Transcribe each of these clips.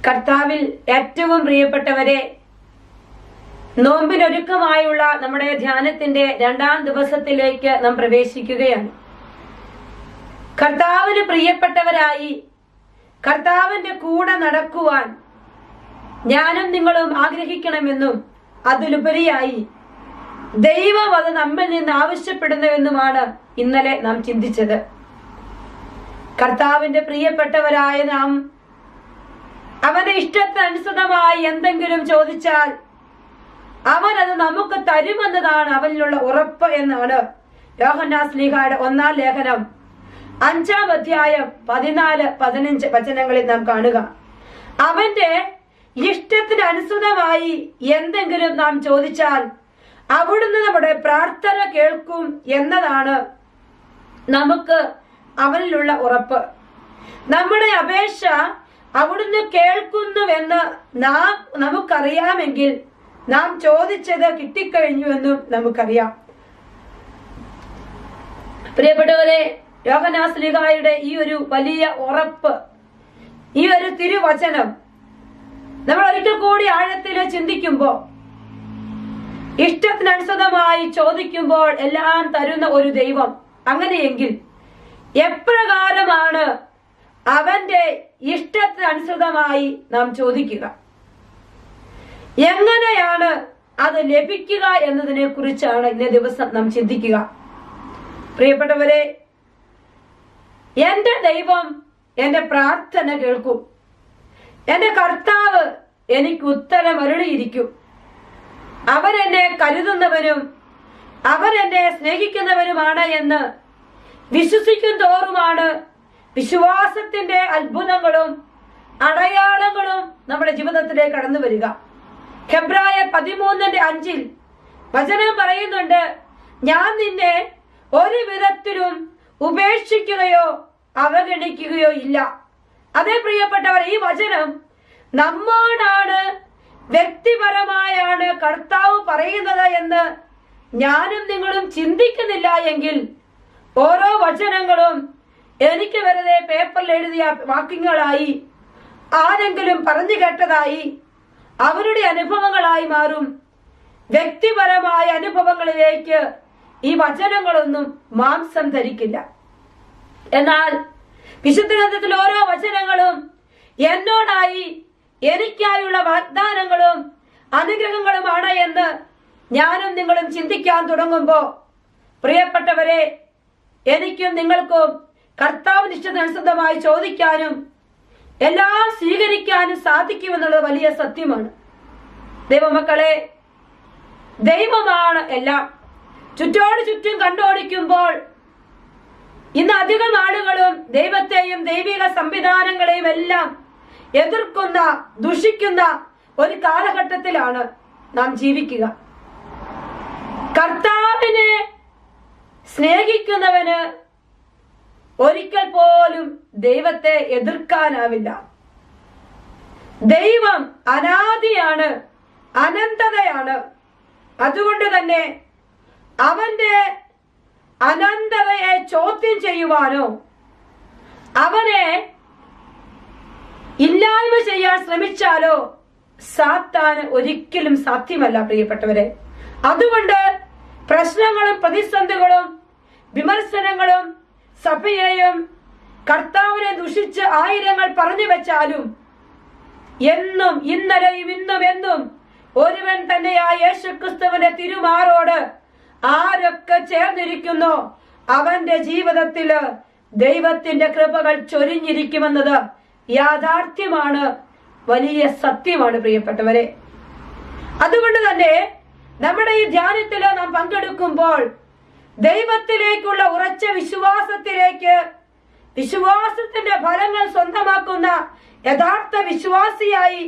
കർത്താവിൽ ഏറ്റവും പ്രിയപ്പെട്ടവരെ, നോമ്പിനൊരുക്കമായുള്ള നമ്മുടെ ധ്യാനത്തിന്റെ 2ാം ദിവസത്തിലേക്ക് നാം പ്രവേശിക്കുകയാണ്. കർത്താവിന് പ്രിയപ്പെട്ടവരായി കർത്താവിന്റെ കൂടെ നടക്കുവാൻ ഞാനും നിങ്ങളും ആഗ്രഹിക്കണമെന്നും അതിലുപരിയായി ദൈവം അത് നമ്മിൽ നിന്ന് ആവശ്യപ്പെടുന്നുവെന്നുമാണ് ഇന്നലെ നാം ചിന്തിച്ചത്. കർത്താവിന്റെ പ്രിയപ്പെട്ടവരായ നാം അവന്റെ ഇഷ്ടത്തിനനുസൃതമായി എന്തെങ്കിലും ചോദിച്ചാൽ അവൻ അത് നമുക്ക് തരുമെന്നതാണ് അവനിലുള്ള ഉറപ്പ് എന്നാണ് യോഹന്നാൻ ശ്ലീഹായുടെ 1-ാം ലേഖനം 5-ാം അധ്യായം 14-15 വചനങ്ങളിൽ നാം കാണുക. അവന്റെ ഇഷ്ടത്തിനനുസൃതമായി എന്തെങ്കിലും നാം ചോദിച്ചാൽ അവിടുന്ന് നമ്മുടെ പ്രാർത്ഥന കേൾക്കും എന്നതാണ് നമുക്ക് അവനിലുള്ള ഉറപ്പ്. നമ്മുടെ അപേക്ഷ അവിടുന്ന് കേൾക്കുന്നുവെന്ന് നമുക്കറിയാമെങ്കിൽ നാം ചോദിച്ചത് കിട്ടിക്കഴിഞ്ഞുവെന്നും നമുക്കറിയാം. പ്രിയപ്പെട്ടവരെ, യോഹന്നാൻ ശ്ലീഹായുടെ ഈ ഒരു വലിയ ഉറപ്പ്, ഈ ഒരു തിരുവചനം നമ്മൾ ഒരിക്കൽ കൂടി ആഴത്തിൽ ചിന്തിക്കുമ്പോൾ, ഇഷ്ടത്തിനനുസൃതമായി ചോദിക്കുമ്പോൾ എല്ലാം തരുന്ന ഒരു ദൈവം, അങ്ങനെയെങ്കിൽ എപ്രകാരമാണ് അവന്റെ ഇഷ്ടത്തിനനുസൃതമായി നാം ചോദിക്കുക, എങ്ങനെയാണ് അത് ലഭിക്കുക എന്നതിനെ കുറിച്ചാണ് ഇന്നേ ദിവസം നാം ചിന്തിക്കുക. പ്രിയപ്പെട്ടവരെ, എന്റെ ദൈവം എന്റെ പ്രാർത്ഥന കേൾക്കും. എന്റെ കർത്താവ് എനിക്ക് ഉത്തരം അരുളിയിരിക്കും. അവൻ എന്നെ കരുതുന്നവനും അവൻ എന്നെ സ്നേഹിക്കുന്നവനുമാണ് എന്ന് വിശ്വസിക്കും തോറുമാണ് വിശ്വാസത്തിന്റെ അത്ഭുതങ്ങളും അടയാളങ്ങളും നമ്മുടെ ജീവിതത്തിലേക്ക് കടന്നു വരിക. ഹെബ്രായർ 13:5 വചനം പറയുന്നുണ്ട്, ഞാൻ നിന്നെ ഒരു വിധത്തിലും ഉപേക്ഷിക്കുകയോ അവഗണിക്കുകയോ ഇല്ല. അതേ പ്രിയപ്പെട്ടവർ, ഈ വചനം നമ്മോടാണ്, വ്യക്തിപരമായാണ് കർത്താവ് പറയുന്നത് എന്ന് ഞാനും നിങ്ങളും ചിന്തിക്കുന്നില്ല എങ്കിൽ ഓരോ വചനങ്ങളും എനിക്ക് വെറുതെ പേപ്പറിൽ എഴുതിയ വാക്യങ്ങളായി, ആരെങ്കിലും പറഞ്ഞു കേട്ടതായി, അവരുടെ അനുഭവങ്ങളായി മാറും. വ്യക്തിപരമായ അനുഭവങ്ങളിലേക്ക് ഈ വചനങ്ങളൊന്നും മാംസം ധരിക്കില്ല. എന്നാൽ വിശുദ്ധ ഗ്രന്ഥത്തിൽ ഓരോ വചനങ്ങളും എന്നോടായി, എനിക്കായുള്ള വാഗ്ദാനങ്ങളും അനുഗ്രഹങ്ങളുമാണ് എന്ന് ഞാനും നിങ്ങളും ചിന്തിക്കാൻ തുടങ്ങുമ്പോൾ, പ്രിയപ്പെട്ടവരെ, എനിക്കും നിങ്ങൾക്കും കർത്താവിന്റെ ഇഷ്ടത്തിനനുസൃതമായി ചോദിക്കാനും എല്ലാം സ്വീകരിക്കാനും സാധിക്കുമെന്നുള്ളത് വലിയ സത്യമാണ്. ദൈവമക്കളെ, ദൈവമാണ് എല്ലാം. ചുറ്റോട് ചുറ്റും കണ്ടോടിക്കുമ്പോൾ ഇന്ന് അധികം ആളുകളും ദൈവത്തെയും ദൈവിക സംവിധാനങ്ങളെയും എല്ലാം എതിർക്കുന്ന, ദുഷിക്കുന്ന ഒരു കാലഘട്ടത്തിലാണ് നാം ജീവിക്കുക. കർത്താവിനെ സ്നേഹിക്കുന്നവന് ഒരിക്കൽ പോലും ദൈവത്തെ എതിർക്കാനാവില്ല. ദൈവം അനാദിയാണ്, അനന്തതയാണ്. അതുകൊണ്ട് തന്നെ അവന്റെ അനന്തതയെ ചോദ്യം ചെയ്യുവാനോ അവനെ ഇല്ലായ്മ ചെയ്യാൻ ശ്രമിച്ചാലോ സാത്താന് ഒരിക്കലും സാധ്യമല്ല. പ്രിയപ്പെട്ടവരെ, അതുകൊണ്ട് പ്രശ്നങ്ങളും പ്രതിസന്ധികളും വിമർശനങ്ങളും സഭയെയും കർത്താവിനെ ദുഷിച്ച് ആയിരങ്ങൾ പറഞ്ഞു വെച്ചാലും എന്നും ഇന്നലെയും ഇന്നും എന്നും ഒരുവൻ തന്നെയായ യേശുക്രിസ്തുവിന്റെ തിരുമാറോട് ആരൊക്കെ ചേർന്നിരിക്കുന്നോ അവന്റെ ജീവിതത്തില് ദൈവത്തിന്റെ കൃപകൾ ചൊരിഞ്ഞിരിക്കുമെന്നത് യാഥാർത്ഥ്യമാണ്, വലിയ സത്യമാണ്. പ്രിയപ്പെട്ടവരെ, അതുകൊണ്ട് തന്നെ നമ്മുടെ ഈ ധ്യാനത്തിൽ നാം പങ്കെടുക്കുമ്പോൾ ദൈവത്തിലേക്കുള്ള ഉറച്ച വിശ്വാസത്തിലേക്ക്, വിശ്വാസത്തിന്റെ ഫലങ്ങൾ സ്വന്തമാക്കുന്ന യഥാർത്ഥ വിശ്വാസിയായി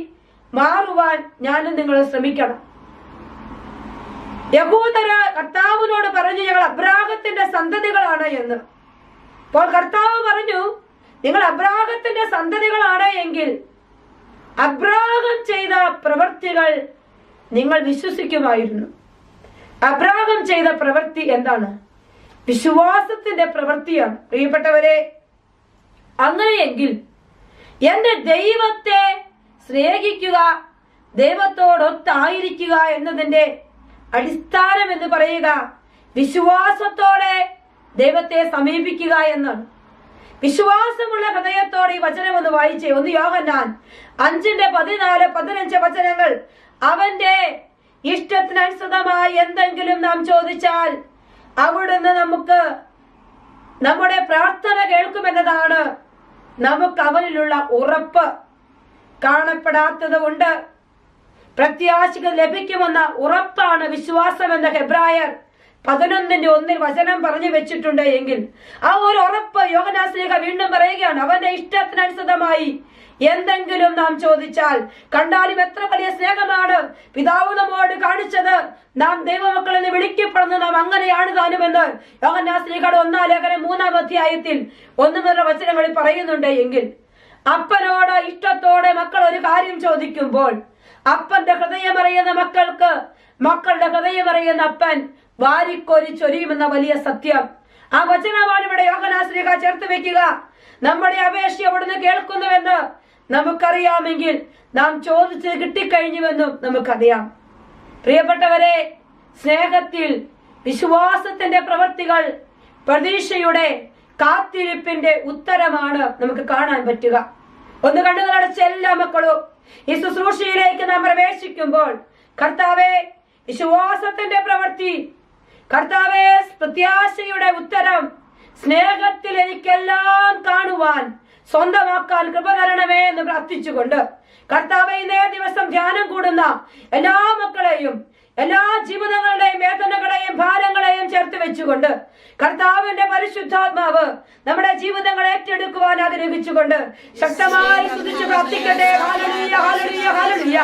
മാറുവാൻ ഞാനും നിങ്ങൾ ശ്രമിക്കണം. യഹൂദര കർത്താവിനോട് പറഞ്ഞു, ഞങ്ങൾ അബ്രാഹത്തിന്റെ സന്തതികളാണ് എന്ന്. അപ്പോൾ കർത്താവ് പറഞ്ഞു, നിങ്ങൾ അബ്രാഹത്തിന്റെ സന്തതികളാണ് എങ്കിൽ അബ്രാഹം ചെയ്ത പ്രവൃത്തികൾ നിങ്ങൾ വിശ്വസിക്കുമായിരുന്നു. അബ്രാഹം ചെയ്ത പ്രവൃത്തി എന്താണ്? വിശ്വാസത്തിന്റെ പ്രവൃത്തിയാണ്. പ്രിയപ്പെട്ടവരെ, അങ്ങനെയെങ്കിൽ എന്റെ ദൈവത്തെ സ്നേഹിക്കുക, ദൈവത്തോടൊത്തായിരിക്കുക എന്നതിന്റെ അടിസ്ഥാനം എന്ന് പറയുക വിശ്വാസത്തോടെ ദൈവത്തെ സമീപിക്കുക എന്നാണ്. വിശ്വാസമുള്ള ഹൃദയത്തോടെ ഈ വചനം ഒന്ന് വായിച്ചേ. 1 യോഹന്നാൻ 5:14-15 വചനങ്ങൾ. അവന്റെ ഇഷ്ടത്തിനനുസൃതമായി എന്തെങ്കിലും നാം ചോദിച്ചാൽ അവിടുന്ന് നമുക്ക് നമ്മുടെ പ്രാർത്ഥന കേൾക്കുമെന്നതാണ് നമുക്ക് അവനിലുള്ള ഉറപ്പ്. കാണപ്പെടാത്തത് കൊണ്ട് പ്രത്യാശകൾ ലഭിക്കുമെന്ന ഉറപ്പാണ് വിശ്വാസം എന്ന ഹെബ്രായർ 11:1 വചനം പറഞ്ഞു വെച്ചിട്ടുണ്ട് എങ്കിൽ ആ ഒരു ഉറപ്പ് യോഹന്നാൻ ശ്ലീഹ വീണ്ടും പറയുകയാണ്. അവന്റെ ഇഷ്ടത്തിനനുസൃതമായി എന്തെങ്കിലും നാം ചോദിച്ചാൽ. കണ്ടാലും എത്ര വലിയ സ്നേഹമാണ് പിതാവ് നമ്മോട് കാണിച്ചത്. നാം ദൈവമക്കൾ എന്ന് വിളിക്കപ്പെടുന്നു, നാം അങ്ങനെയാണ് താനുമെന്ന് യോഹന്നാൻ ശ്ലീഹയുടെ 1-ാം ലേഖനം 3-ാം അധ്യായത്തിൽ 1 മുതൽ വചനങ്ങളിൽ പറയുന്നുണ്ട് എങ്കിൽ അപ്പനോട് ഇഷ്ടത്തോടെ മക്കൾ ഒരു കാര്യം ചോദിക്കുമ്പോൾ അപ്പന്റെ ഹൃദയമറിയുന്ന മക്കൾക്ക് മക്കളുടെ ഹൃദയമറിയുന്ന അപ്പൻ വാരിക്കോരി ചൊരിയുമെന്ന വലിയ സത്യം. ആ വചനമാണ് ഇവിടെ യോഹന്നാൻ ശ്ലീഹ ചേർത്ത് വെക്കുക. നമ്മുടെ അപേക്ഷ അവിടുന്ന് കേൾക്കുന്നുവെന്ന് നമുക്കറിയാമെങ്കിൽ നാം ചോദിച്ചത് കിട്ടിക്കഴിഞ്ഞുവെന്നും നമുക്കറിയാം. പ്രിയപ്പെട്ടവരെ, സ്നേഹത്തിൽ വിശ്വാസത്തിന്റെ പ്രവൃത്തികൾ പ്രതീക്ഷയുടെ കാത്തിരിപ്പിന്റെ ഉത്തരമാണ് നമുക്ക് കാണാൻ പറ്റുക. ഒന്ന് കണ്ണുകളടച്ച എല്ലാ മക്കളും ഈ ശുശ്രൂഷയിലേക്ക് നാം പ്രവേശിക്കുമ്പോൾ കർത്താവേ വിശ്വാസത്തിന്റെ പ്രവൃത്തി, കർത്താവേ പ്രത്യാശയുടെ ഉത്തരം, സ്നേഹത്തിൽ എനിക്കെല്ലാം കാണുവാൻ സ്വന്തമാക്കാൻ കൃപ തരണമേ എന്ന് പ്രാർത്ഥിച്ചുകൊണ്ട് കർത്താവേ ഇന്നേ ദിവസം ധ്യാനം കൂടുന്ന എല്ലാ മക്കളെയും എല്ലാ ജീവിതങ്ങളുടെയും വേദനകളെയും ഭാരങ്ങളെയും ചേർത്ത് വെച്ചുകൊണ്ട് കർത്താവിന്റെ പരിശുദ്ധാത്മാവ് നമ്മുടെ ജീവിതങ്ങളെ ഏറ്റെടുക്കുവാൻ ആഗ്രഹിച്ചുകൊണ്ട് ശക്തമായി സ്തുതിച്ച് പ്രാർത്ഥിക്കട്ടെ. Hallelujah, hallelujah, hallelujah.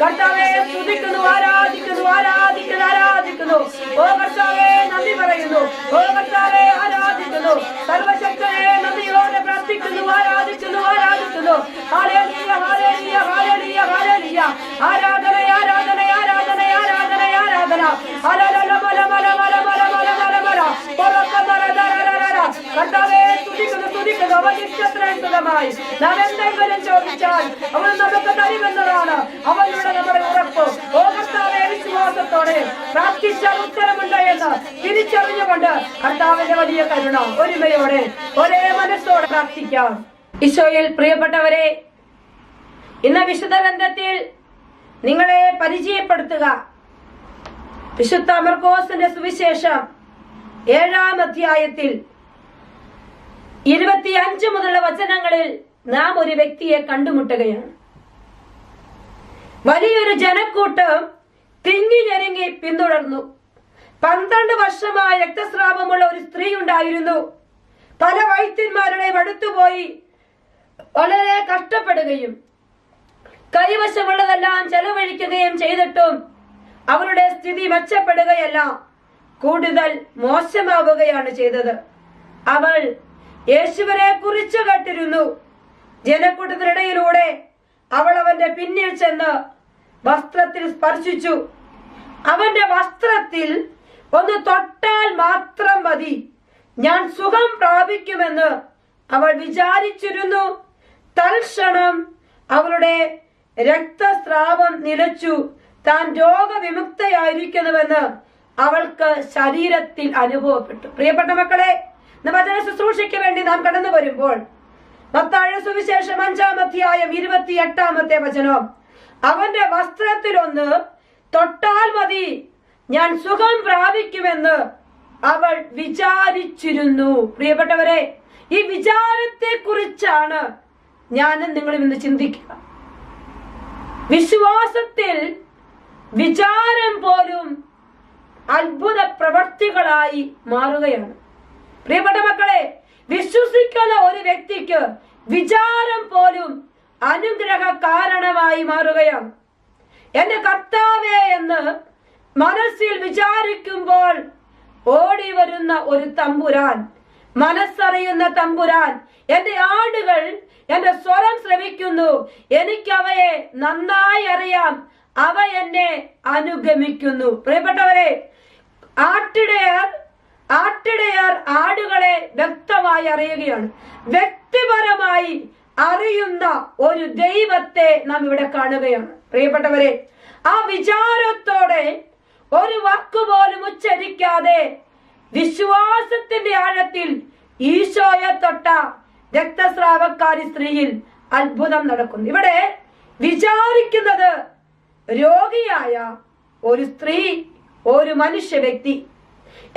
കർത്താവേ സ്തുതിക്കുന്നു, ആരാധിക്കുന്നു, ആരാധിക്കുന്നു, ആരാധിക്കുന്നു. ഓ കർത്താവേ നന്ദി പറയുന്നു, ഓ കർത്താവേ ആരാധിക്കുന്നു. സർവശക്തനെ നന്ദിയോടെ പ്രാർത്ഥിക്കുന്നു, ആരാധിക്കുന്നു, ആരാധിക്കുന്നു. Hallelujah, hallelujah, hallelujah, hallelujah. ആരാധന, ആരാധന, ആരാധന, ആരാധന, ആരാധന. കർത്താവേ സ്തുതിക്കുന്നു, സ്തുതിക്കുന്നു. അവന്റെ ഇഷ്ടത്തിനനുസൃതമായി നാം എന്തെങ്കിലും ചോദിച്ചാൽ അവൻ നമുക്ക് തരുമെന്നതാണ് അവനോട് നമ്മുടെ ഉറപ്പ്. ഓ കർത്താവേ വിശ്വാസത്തോടെ പ്രാർത്ഥിച്ചാൽ ഉത്തരമുണ്ട് എന്ന് തിരിച്ചറിഞ്ഞുകൊണ്ട് കർത്താവിന്റെ വലിയ കരുണ ഒരുമയോടെ ഒരേ മനസ്സോടെ പ്രാർത്ഥിക്കാം. ഈശോയിൽ പ്രിയപ്പെട്ടവരെ, ഇന്ന് വിശുദ്ധ ഗ്രന്ഥത്തിൽ നിങ്ങളെ പരിചയപ്പെടുത്തുക വിശുദ്ധ മർക്കോസിന്റെ സുവിശേഷം 7-ാം അധ്യായത്തിൽ 25 മുതലുള്ള വചനങ്ങളിൽ നാം ഒരു വ്യക്തിയെ കണ്ടുമുട്ടുകയാണ്. വലിയൊരു ജനക്കൂട്ടം തിങ്ങി ഞെരുങ്ങി പിന്തുടർന്നു. 12 വർഷമായി രക്തസ്രാവമുള്ള ഒരു സ്ത്രീ ഉണ്ടായിരുന്നു. പല വൈദ്യന്മാരുടെയും അടുത്തുപോയി വളരെ കഷ്ടപ്പെടുകയും കൈവശമുള്ളതെല്ലാം ചെലവഴിക്കുകയും ചെയ്തിട്ടും അവരുടെ സ്ഥിതി മെച്ചപ്പെടുകയല്ല, കൂടുതൽ മോശമാവുകയാണ് ചെയ്തത്. അവൾ യേശുവിനെ കുറിച്ച് കേട്ടിരുന്നു. ജനക്കൂട്ടത്തിനിടയിലൂടെ അവൾ അവന്റെ പിന്നിൽ ചെന്ന് വസ്ത്രത്തിൽ സ്പർശിച്ചു. അവന്റെ വസ്ത്രത്തിൽ ഒന്ന് തൊട്ടാൽ മാത്രം മതി, ഞാൻ സുഖം പ്രാപിക്കുമെന്ന് അവൾ വിചാരിച്ചിരുന്നു. തൽക്ഷണം അവളുടെ രക്തസ്രാവം നിലച്ചു. താൻ രോഗവിമുക്തയായിരിക്കുന്നുവെന്ന് അവൾക്ക് ശരീരത്തിൽ അനുഭവപ്പെട്ടു. പ്രിയപ്പെട്ട മക്കളെ, വചന ശുശ്രൂഷയ്ക്ക് വേണ്ടി നാം കടന്നു വരുമ്പോൾ മത്തായിയുടെ സുവിശേഷം 5-ാം അധ്യായം 28-ാമത്തെ വചനം, അവന്റെ വസ്ത്രത്തിലൊന്ന് തൊട്ടാൽ മതി, ഞാൻ സുഖം പ്രാപിക്കുമെന്ന് അവൾ വിചാരിച്ചിരുന്നു. പ്രിയപ്പെട്ടവരെ, ഈ വിചാരത്തെ കുറിച്ചാണ് ഞാനും നിങ്ങളും ഇന്ന് ചിന്തിക്കുക. വിശ്വാസത്തിൽ വിചാരം പോലും അത്ഭുത പ്രവർത്തികളായി മാറുകയാണ്. പ്രിയപ്പെട്ട മക്കളെ, വിശ്വസിക്കുന്ന ഒരു വ്യക്തിക്ക് വിചാരം പോലും അനുഗ്രഹ കാരണമായി മാറുകയാണ്. എന്റെ കർത്താവേ എന്ന് മനസ്സിൽ വിചാരിക്കുമ്പോൾ ഓടി വരുന്ന ഒരു തമ്പുരാൻ, മനസ്സറിയുന്ന തമ്പുരാൻ. എന്റെ ആടുകൾ എന്റെ സ്വരം ശ്രവിക്കുന്നു, എനിക്കവയെ നന്നായി അറിയാം, അവ എന്നെ അനുഗമിക്കുന്നു. പ്രിയപ്പെട്ടവരെ, ആട്ടിടയർ ആടുകളെ വ്യക്തമായി അറിയുകയാണ്. വ്യക്തിപരമായി അറിയുന്ന ഒരു ദൈവത്തെ നാം ഇവിടെ കാണുകയാണ്. പ്രിയപ്പെട്ടവരെ, ആ വിചാരത്തോടെ ഒരു വാക്കുപോലും ഉച്ചരിക്കാതെ വിശ്വാസത്തിന്റെ ആഴത്തിൽ ഈശോയെ തൊട്ട രക്തസ്രാവക്കാരി സ്ത്രീയിൽ അത്ഭുതം നടക്കുന്നു. ഇവിടെ വിചാരിക്കുന്നത് രോഗിയായ ഒരു സ്ത്രീ, ഒരു മനുഷ്യ വ്യക്തി.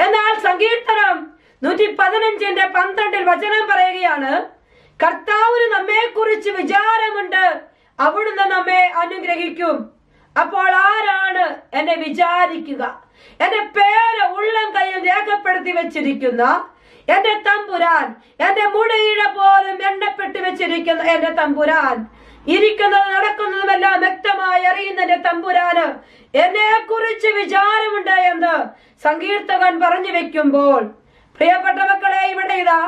എന്നാൽ സങ്കീർത്തനം 115:12 വചനം പറയുകയാണ്, കർത്താവിന് നമ്മെ കുറിച്ച് വിചാരമുണ്ട്, അവിടുന്ന് നമ്മെ അനുഗ്രഹിക്കും. അപ്പോൾ ആരാണ് എന്നെ വിചാരിക്കുക? എന്റെ പേര് ഉള്ളം കയ്യിൽ രേഖപ്പെടുത്തി വെച്ചിരിക്കുന്ന എന്റെ തമ്പുരാൻ, എന്റെ മുടിയിഴ പോലും എണ്ണപ്പെട്ട് വെച്ചിരിക്കുന്ന എന്റെ തമ്പുരാൻ, ഇരിക്കുന്നത് നടക്കുന്നതുമെല്ലാം വ്യക്തമായി അറിയുന്ന എന്റെ തമ്പുരാന് എന്നെ കുറിച്ച് വിചാരമുണ്ട് എന്ന് സങ്കീർത്തകൻ പറഞ്ഞു വെക്കുമ്പോൾ, പ്രിയപ്പെട്ട മക്കളെ, ഇവിടെ ഇതാ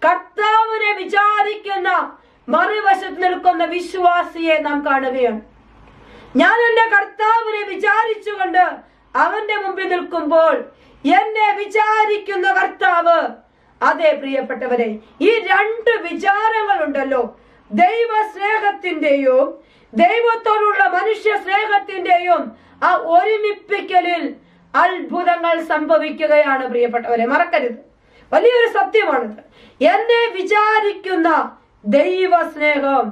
കർത്താവിനെ വിചാരിക്കുന്ന മറുവശത്ത് നിൽക്കുന്ന വിശ്വാസിയെ നാം കാണുകയാണ്. ഞാൻ എന്റെ കർത്താവിനെ വിചാരിച്ചുകൊണ്ട് അവന്റെ മുമ്പിൽ നിൽക്കുമ്പോൾ എന്നെ വിചാരിക്കുന്ന കർത്താവ്. അതെ പ്രിയപ്പെട്ടവരെ, ഈ രണ്ട് വിചാരങ്ങളുണ്ടല്ലോ, ദൈവ സ്നേഹത്തിന്റെയും ദൈവത്തോടുള്ള മനുഷ്യ സ്നേഹത്തിന്റെയും ആ ഒരുമിപ്പിക്കലിൽ അത്ഭുതങ്ങൾ സംഭവിക്കുകയാണ്. പ്രിയപ്പെട്ടവരെ, മറക്കരുത്, വലിയൊരു സത്യമാണിത്. എന്നെ വിചാരിക്കുന്ന ദൈവ സ്നേഹം,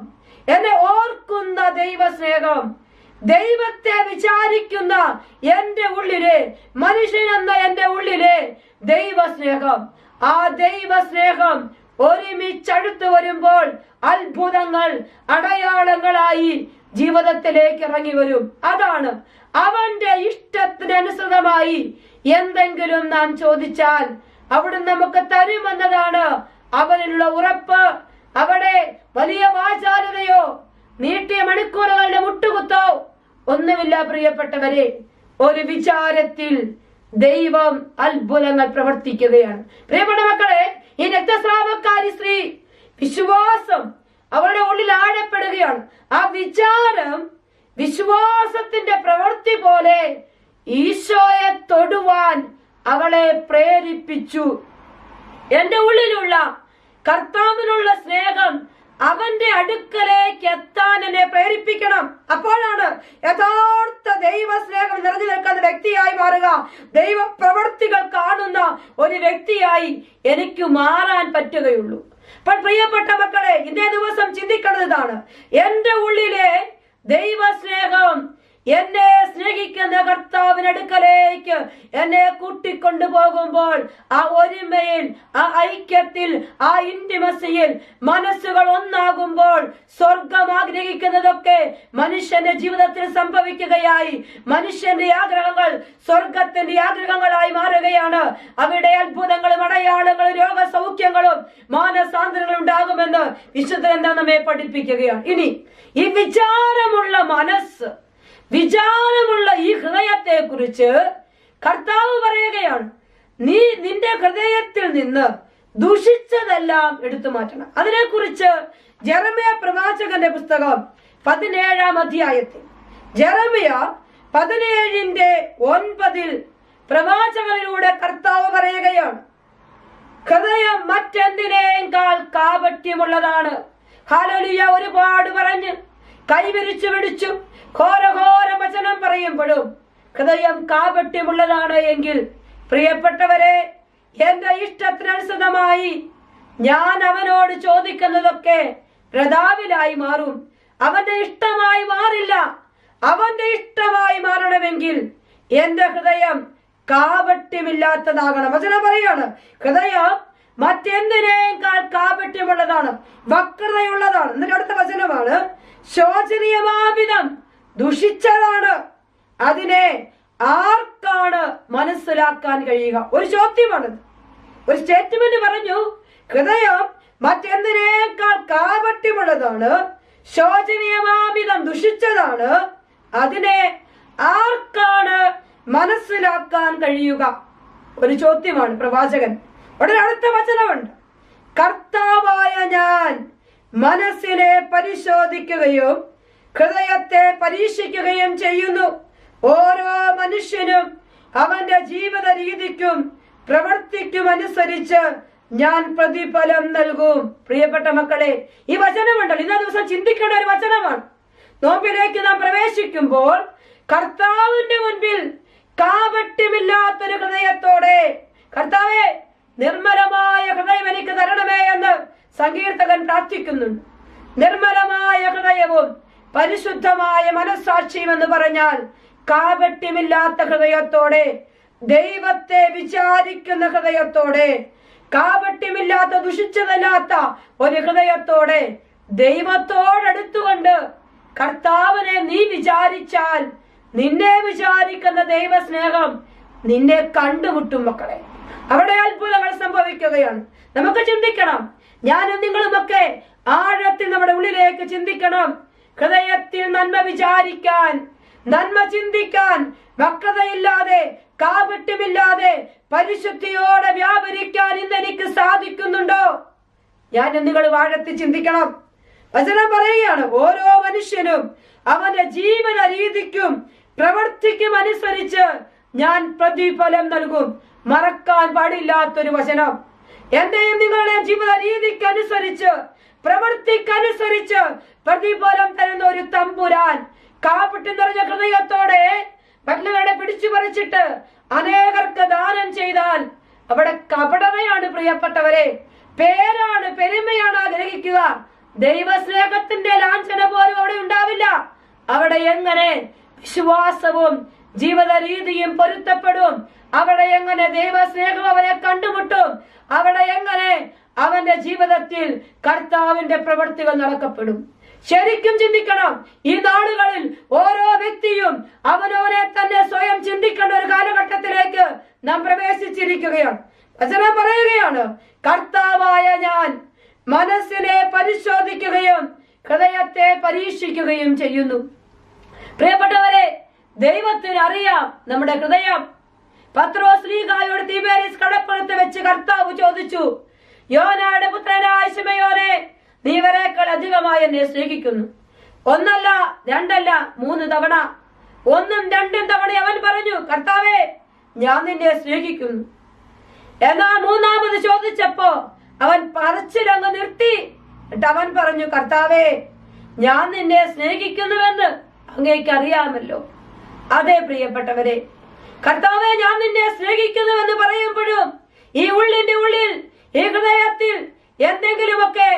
എന്നെ ഓർക്കുന്ന ദൈവ സ്നേഹം, ദൈവത്തെ വിചാരിക്കുന്ന എന്റെ ഉള്ളിലെ മനുഷ്യൻ എന്ന എന്റെ ഉള്ളിലെ ദൈവ സ്നേഹം, ആ ദൈവ സ്നേഹം ഒരുമിച്ചടുത്തു വരുമ്പോൾ അത്ഭുതങ്ങൾ അടയാളങ്ങളായി ജീവിതത്തിലേക്ക് ഇറങ്ങി വരും. അതാണ് അവന്റെ ഇഷ്ടത്തിനനുസൃതമായി എന്തെങ്കിലും നാം ചോദിച്ചാൽ അവിടുന്ന് നമുക്ക് തരുമെന്നതാണ് അവനുള്ള ഉറപ്പ്. അവിടെ വലിയ വാചാലതയോ നീട്ടിയ മണിക്കൂറുകളുടെ മുട്ടുകുത്തോ ഒന്നുമില്ല. പ്രിയപ്പെട്ടവരെ, ഒരു വിചാരത്തിൽ ദൈവം അത്ഭുതങ്ങൾ പ്രവർത്തിക്കുകയാണ്. പ്രിയപ്പെട്ട മക്കളെ, ഈ രക്തസ്രാവക്കാരി സ്ത്രീ വിശ്വാസം അവളുടെ ഉള്ളിൽ ആഴപ്പെടുകയാണ്. ആ വിചാരം വിശ്വാസത്തിന്റെ പ്രവൃത്തി പോലെ ഈശോയെ തൊടുവാൻ അവളെ പ്രേരിപ്പിച്ചു. എന്റെ ഉള്ളിലുള്ള കർത്താവിനുള്ള സ്നേഹം അവന്റെ അടുക്കലേക്ക് എത്താൻ എന്നെ പ്രേരിപ്പിക്കണം. അപ്പോഴാണ് യഥാർത്ഥ ദൈവ സ്നേഹം നിറഞ്ഞു നിൽക്കുന്ന വ്യക്തിയായി മാറുക. ദൈവ പ്രവൃത്തികൾ കാണുന്ന ഒരു വ്യക്തിയായി എനിക്ക് മാറാൻ പറ്റുകയുള്ളൂ. അപ്പോൾ പ്രിയപ്പെട്ട മക്കളെ, ഇന്നേ ദിവസം ചിന്തിക്കേണ്ടതാണ്, എന്റെ ഉള്ളിലെ ദൈവ സ്നേഹം എന്നെ സ്നേഹിക്കുന്ന കർത്താവിനടുക്കലേക്ക് എന്നെ കൂട്ടിക്കൊണ്ടു പോകുമ്പോൾ ആ ഒരുമയിൽ, ആ ഐക്യത്തിൽ, ആ ഇന്റിമസിയിൽ മനസ്സുകൾ ഒന്നാകുമ്പോൾ സ്വർഗം ആഗ്രഹിക്കുന്നതൊക്കെ മനുഷ്യന്റെ ജീവിതത്തിൽ സംഭവിക്കുകയായി മനുഷ്യന്റെ ആഗ്രഹങ്ങൾ സ്വർഗത്തിന്റെ ആഗ്രഹങ്ങളായി മാറുകയാണ്. അവിടെ അത്ഭുതങ്ങളും അടയാളങ്ങളും രോഗസൗഖ്യങ്ങളും മാനസാന്തരങ്ങളും ഉണ്ടാകുമെന്ന് വിശുദ്ധ ഗ്രന്ഥം നമ്മെ പഠിപ്പിക്കുകയാണ്. ഇനി ഈ വിചാരമുള്ള മനസ്സ്, വിചാരമുള്ള ഈ ഹൃദയത്തെ കുറിച്ച് കർത്താവ് പറയുകയാണ്, നീ നിന്റെ ഹൃദയത്തിൽ നിന്ന് ദുഷിച്ചതെല്ലാം എടുത്തു മാറ്റണം. അതിനെക്കുറിച്ച് ജെറമ്യ പ്രവാചകന്റെ പുസ്തകം 17-ാം അധ്യായത്തിൽ ജെറമ്യ 17:9 പ്രവാചകനിലൂടെ കർത്താവ് പറയുകയാണ്, ഹൃദയം മറ്റെന്തിനേക്കാൾ കാപട്യമുള്ളതാണ്. ഹല്ലേലൂയ. ഒരുപാട് പറഞ്ഞ് കൈവിരിച്ചു പിടിച്ചു ഘോരഘോര വചനം പറയുമ്പോഴും ഹൃദയം കാപട്യമുള്ളതാണ് എങ്കിൽ, പ്രിയപ്പെട്ടവരെ, എന്റെ ഇഷ്ടത്തിനനുസൃതമായി ഞാൻ അവനോട് ചോദിക്കുന്നതൊക്കെ പ്രതാവിലായി മാറും. അവന്റെ ഇഷ്ടമായി മാറില്ല. അവന്റെ ഇഷ്ടമായി മാറണമെങ്കിൽ എന്റെ ഹൃദയം കാപട്യമില്ലാത്തതാകണം. വചനം പറയാണ്, ഹൃദയം മറ്റെന്തിനേക്കാൾ കാപട്യമുള്ളതാണ്, വക്രതയുള്ളതാണ്. എന്നിട്ട് അടുത്ത വചനമാണ്, ശോചനീയമാവിധം ദുഷിച്ചതാണ്, അതിനെ ആർക്കാണ് മനസ്സിലാക്കാൻ കഴിയുക? ഒരു ചോദ്യമാണത്, ഒരു സ്റ്റേറ്റ്മെന്റ് പറഞ്ഞു. ഹൃദയം മറ്റെന്തിനേക്കാൾ കാപട്യമുള്ളതാണ്, ശോചനീയമാവിധം ദുഷിച്ചതാണ്, അതിനെ ആർക്കാണ് മനസ്സിലാക്കാൻ കഴിയുക? ഒരു ചോദ്യമാണ് പ്രവാചകൻ. ഉടനെ അടുത്ത വചനമുണ്ട്, കർത്താവായ ഞാൻ മനസ്സിനെ പരിശോധിക്കുകയും ഹൃദയത്തെ പരീക്ഷിക്കുകയും ചെയ്യുന്നു. ഓരോ മനുഷ്യനും അവന്റെ ജീവിത രീതിക്കും പ്രവർത്തിക്കും അനുസരിച്ച് ഞാൻ പ്രതിഫലം നൽകും. പ്രിയപ്പെട്ട മക്കളെ, ഈ വചനമുണ്ടല്ലോ, ഇന്നേ ദിവസം ചിന്തിക്കേണ്ട ഒരു വചനമാണ്. നോമ്പിലേക്ക് നാം പ്രവേശിക്കുമ്പോൾ കർത്താവിന്റെ മുൻപിൽ കാപട്യമില്ലാത്തൊരു ഹൃദയത്തോടെ, കർത്താവേ നിർമ്മലമായ ഹൃദയം എനിക്ക് തരണമേ എന്ന് സങ്കീർത്തകൻ പ്രാർത്ഥിക്കുന്നുണ്ട്. നിർമ്മലമായ ഹൃദയവും പരിശുദ്ധമായ മനസ്സാക്ഷിയും എന്ന് പറഞ്ഞാൽ കാപട്യമില്ലാത്ത ഹൃദയത്തോടെ, ദൈവത്തെ വിചാരിക്കുന്ന ഹൃദയത്തോടെ, കാപട്യമില്ലാത്ത ദുഷിച്ചതല്ലാത്ത ഒരു ഹൃദയത്തോടെ ദൈവത്തോടടുത്തുകൊണ്ട് കർത്താവിനെ നീ വിചാരിച്ചാൽ നിന്നെ വിചാരിക്കുന്ന ദൈവസ്നേഹം നിന്നെ കണ്ടുമുട്ടും. മക്കളെ, അവിടെ അത്ഭുതങ്ങൾ സംഭവിക്കുകയാണ്. നമുക്ക് ചിന്തിക്കണം, ഞാനും നിങ്ങളുമൊക്കെ ആഴത്തിൽ നമ്മുടെ ഉള്ളിലേക്ക് ചിന്തിക്കണം. ഹൃദയത്തിൽ നന്മ വിചാരിക്കാൻ, നന്മ ചിന്തിക്കാൻ, വക്രതയില്ലാതെ കാപട്യമില്ലാതെ പരിശുദ്ധിയോടെ വ്യാപരിക്കാൻ ഇന്ന് എനിക്ക് സാധിക്കുന്നുണ്ടോ? ഞാനും നിങ്ങൾ ആഴത്തിൽ ചിന്തിക്കണം. വചനം പറയുകയാണ്, ഓരോ മനുഷ്യനും അവന്റെ ജീവന രീതിക്കും പ്രവർത്തിക്കും അനുസരിച്ച് ഞാൻ പ്രതിഫലം നൽകും. മറക്കാൻ പാടില്ലാത്തൊരു വചനം. എന്റെയും നിങ്ങളുടെ ജീവിത രീതിക്ക് അനുസരിച്ച്, പ്രവൃത്തിക്കനുസരിച്ച് പ്രതിഫലം തരുന്ന ഒരു തമ്പുരാൻ. കാപട്യം നിറഞ്ഞ ഹൃദയത്തോടെ മറ്റുള്ളവരെ പിടിച്ചു പറിച്ചിട്ട് അനേകർക്ക് ദാനം ചെയ്താൽ അവിടെ കപടതയാണ്. പ്രിയപ്പെട്ടവരെ, പേരാണ്, പെരുമയാണ് ആഗ്രഹിക്കുക. ദൈവസ്നേഹത്തിന്റെ ലാഞ്ചന പോലും അവിടെ ഉണ്ടാവില്ല. അവിടെ എങ്ങനെ വിശ്വാസവും ജീവിത രീതിയും പൊരുത്തപ്പെടും? അവിടെ എങ്ങനെ ദൈവസ്നേഹം അവരെ കണ്ടുമുട്ടും? അവിടെ എങ്ങനെ അവന്റെ ജീവിതത്തിൽ കർത്താവിന്റെ പ്രവൃത്തികൾ നടക്കപ്പെടും? ശരിക്കും ചിന്തിക്കണം. ഈ നാളുകളിൽ ഓരോ വ്യക്തിയും അവനവനെ തന്നെ സ്വയം ചിന്തിക്കേണ്ട ഒരു കാലഘട്ടത്തിലേക്ക് നാം പ്രവേശിച്ചിരിക്കുകയാണ്. വചനം പറയുകയാണ്, കർത്താവായ ഞാൻ മനസ്സിനെ പരിശോധിക്കുകയും ഹൃദയത്തെ പരീക്ഷിക്കുകയും ചെയ്യുന്നു. പ്രിയപ്പെട്ടവരെ, ദൈവത്തിന് അറിയാം നമ്മുടെ ഹൃദയം. പത്രോസ് ശ്ലീഹായോട് തിബേരിസ് കടപ്പുറത്ത് വെച്ച് കർത്താവ് ചോദിച്ചു, യോനായുടെ പുത്രനായ ശിമയോനെ, നീ ഇവരെക്കാൾ അധികമായി എന്നെ സ്നേഹിക്കുന്നു. ഒന്നല്ല, രണ്ടല്ല, 3 തവണ, 1ഉം 2ഉം തവണ അവൻ പറഞ്ഞു, കർത്താവേ ഞാൻ നിന്നെ സ്നേഹിക്കുന്നു. എന്നാൽ 3ാമത് ചോദിച്ചപ്പോ അവൻ പറച്ചിലങ്ങ് നിർത്തി. എന്നിട്ട് അവൻ പറഞ്ഞു, കർത്താവേ ഞാൻ നിന്നെ സ്നേഹിക്കുന്നുവെന്ന് അങ്ങേക്ക് അറിയാമല്ലോ. അതെ പ്രിയപ്പെട്ടവരെ, കർത്താവേ ഞാൻ നിന്നെ സ്നേഹിക്കുന്നുവെന്ന് പറയുമ്പോഴും ഈ ഉള്ളിന്റെ ഉള്ളിൽ, ഈ ഹൃദയത്തിൽ എന്തെങ്കിലുമൊക്കെ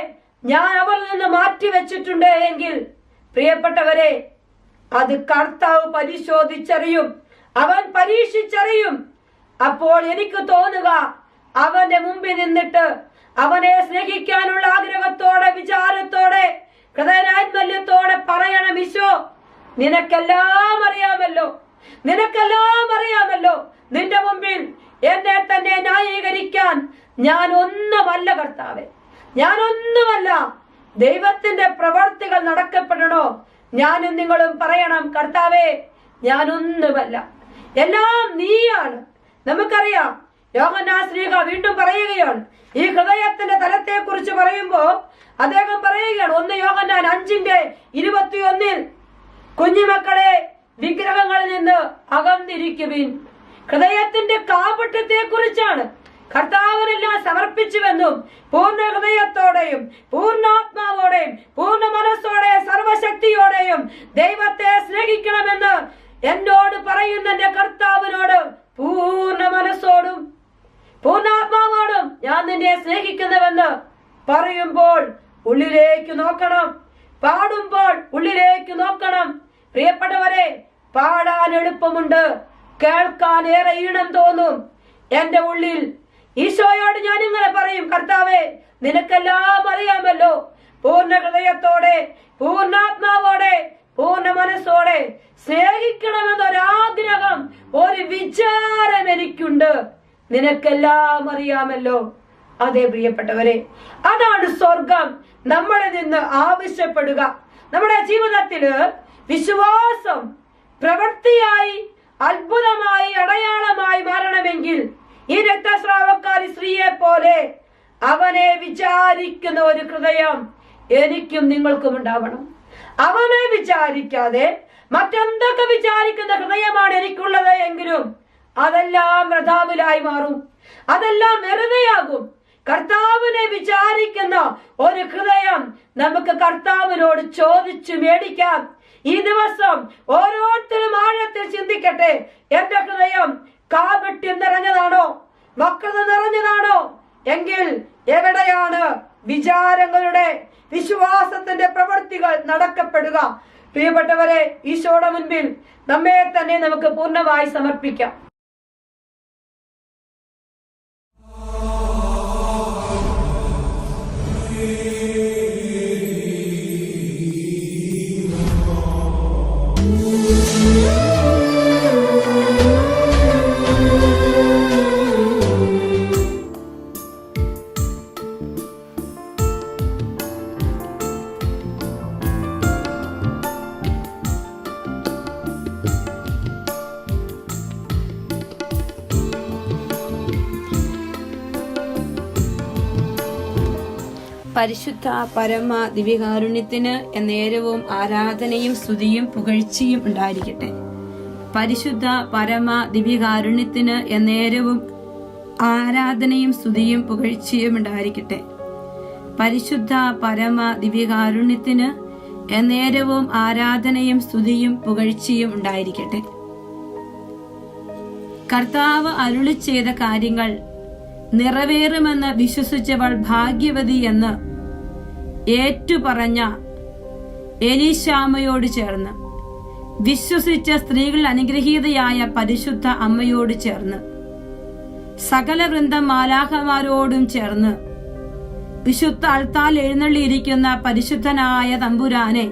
ഞാൻ അവരിൽ നിന്ന് മാറ്റി വെച്ചിട്ടുണ്ട് എങ്കിൽ പ്രിയപ്പെട്ടവരെ, അത് കർത്താവ് പരിശോധിച്ചറിയും, അവൻ പരീക്ഷിച്ചറിയും. അപ്പോൾ എനിക്ക് തോന്നുക, അവന്റെ മുമ്പിൽ നിന്നിട്ട് അവനെ സ്നേഹിക്കാനുള്ള ആഗ്രഹത്തോടെ, വിചാരത്തോടെ, ഹൃദയനാത്മല്യത്തോടെ പറയണം, ഈശോ നിനക്കെല്ലാം അറിയാമല്ലോ, നിനക്കെല്ലാം അറിയാമല്ലോ. നിന്റെ മുമ്പിൽ എന്നെ തന്നെ ന്യായീകരിക്കാൻ ഞാൻ ഒന്നുമല്ല കർത്താവേ, ഞാൻ ഒന്നുമല്ല. ദൈവത്തിന്റെ പ്രവർത്തികൾ നടക്കപ്പെടണോ? ഞാനും നിങ്ങളും പറയണം, കർത്താവേ ഞാൻ ഒന്നുമല്ല, എല്ലാം നീയാണ്. നമുക്കറിയാം, യോഹന്നാൻ ശ്ലീഹ വീണ്ടും പറയുകയാണ്, ഈ ഹൃദയത്തിന്റെ തലത്തെ കുറിച്ച് പറയുമ്പോ അദ്ദേഹം പറയുകയാണ്, 1 യോഹന്നാൻ 5:21, കുഞ്ഞുമക്കളെ വിഗ്രഹങ്ങളിൽ നിന്ന് അകന്നിരിക്കുവിൻ. ഹൃദയത്തിന്റെ കാപട്യത്തെ കുറിച്ചാണ്. കർത്താവിനെല്ലാം സമർപ്പിച്ചുവെന്നും പൂർണ്ണ ഹൃദയത്തോടെയും പൂർണ്ണാത്മാവോടെയും പൂർണ്ണ മനസ്സോടെ സർവശക്തിയോടെയും ദൈവത്തെ സ്നേഹിക്കണമെന്ന് എന്നോട് പറയുന്ന എന്റെ കർത്താവിനോട് പൂർണ്ണ മനസ്സോടും പൂർണ്ണാത്മാവോടും ഞാൻ നിന്നെ സ്നേഹിക്കുന്നുവെന്ന് പറയുമ്പോൾ ഉള്ളിലേക്ക് നോക്കണം, പാടുമ്പോൾ ഉള്ളിലേക്ക് നോക്കണം. പ്രിയപ്പെട്ടവരെ, പാടാൻ എളുപ്പമുണ്ട്, കേൾക്കാൻ ഏറെ ഈണം തോന്നും. എന്റെ ഉള്ളിൽ ഈശോയോട് ഞാൻ ഇങ്ങനെ പറയും, കർത്താവേ നിനക്കെല്ലാം അറിയാമല്ലോ. പൂർണ്ണ ഹൃദയത്തോടെ, പൂർണ്ണാത്മാവോടെ, പൂർണ്ണ മനസ്സോടെ സ്നേഹിക്കണമെന്നൊരാഗ്രഹം, ഒരു വിചാരം എനിക്കുണ്ട്. നിനക്കെല്ലാം അറിയാമല്ലോ. അതെ പ്രിയപ്പെട്ടവരെ, അതാണ് സ്വർഗം നമ്മളിൽ നിന്ന് ആവശ്യപ്പെടുക. നമ്മുടെ ജീവിതത്തില് വിശ്വാസം പ്രവൃത്തിയായി, അത്ഭുതമായി, അടയാളമായി മാറണമെങ്കിൽ ഈ രക്തസ്രാവക്കാരി സ്ത്രീയെ പോലെ അവനെ വിചാരിക്കുന്ന ഒരു ഹൃദയം എനിക്കും നിങ്ങൾക്കും ഉണ്ടാവണം. അവനെ വിചാരിക്കാതെ മറ്റെന്തൊക്കെ വിചാരിക്കുന്ന ഹൃദയമാണ് എനിക്കുള്ളത് എങ്കിലും അതെല്ലാം വൃഥാവിലായി മാറും, അതെല്ലാം വെറുതെയാകും. കർത്താവിനെ വിചാരിക്കുന്ന ഒരു ഹൃദയം നമുക്ക് കർത്താവിനോട് ചോദിച്ചു മേടിക്കാം. ഈ ദിവസം ഓരോരുത്തരും ആഴത്തിൽ ചിന്തിക്കട്ടെ. എന്റെ ഹൃദയം കാപട്യം നിറഞ്ഞതാണോ, വക്രത നിറഞ്ഞതാണോ? എങ്കിൽ എവിടെയാണ് വിചാരങ്ങളുടെ, വിശ്വാസത്തിന്റെ പ്രവൃത്തികൾ നടക്കപ്പെടുക? പ്രിയപ്പെട്ടവരെ, ഈശോയുടെ മുൻപിൽ നമ്മെ തന്നെ നമുക്ക് പൂർണ്ണമായി സമർപ്പിക്കാം. പരിശുദ്ധ പരമ ദിവ്യകാരുണ്യത്തിന് എന്നേരവും ആരാധനയും സ്തുതിയും പുകഴ്ചയും ഉണ്ടായിരിക്കട്ടെ. പരിശുദ്ധ പരമ ദിവ്യകാരുണ്യത്തിന് എന്നേരവും ആരാധനയും സ്തുതിയും പുകഴ്ചയും ഉണ്ടായിരിക്കട്ടെ. പരിശുദ്ധ പരമ ദിവ്യകാരുണ്യത്തിന് എന്നേരവും ആരാധനയും സ്തുതിയും പുകഴ്ചയും ഉണ്ടായിരിക്കട്ടെ. കർത്താവ് അരുളി ചെയ്ത കാര്യങ്ങൾ നിറവേറുമെന്ന് വിശ്വസിച്ചവൾ ഭാഗ്യവതി എന്ന് ഏറ്റുപറഞ്ഞ എലീശാമ്മയോട് ചേർന്ന്, വിശ്വസിച്ച സ്ത്രീകൾ അനുഗ്രഹീതയായ പരിശുദ്ധ അമ്മയോട് ചേർന്ന്, സകല വൃന്ദം മാലാഖമാരോടും ചേർന്ന്, വിശുദ്ധ അൾത്താൽ എഴുന്നള്ളിയിരിക്കുന്ന പരിശുദ്ധനായ തമ്പുരാനെ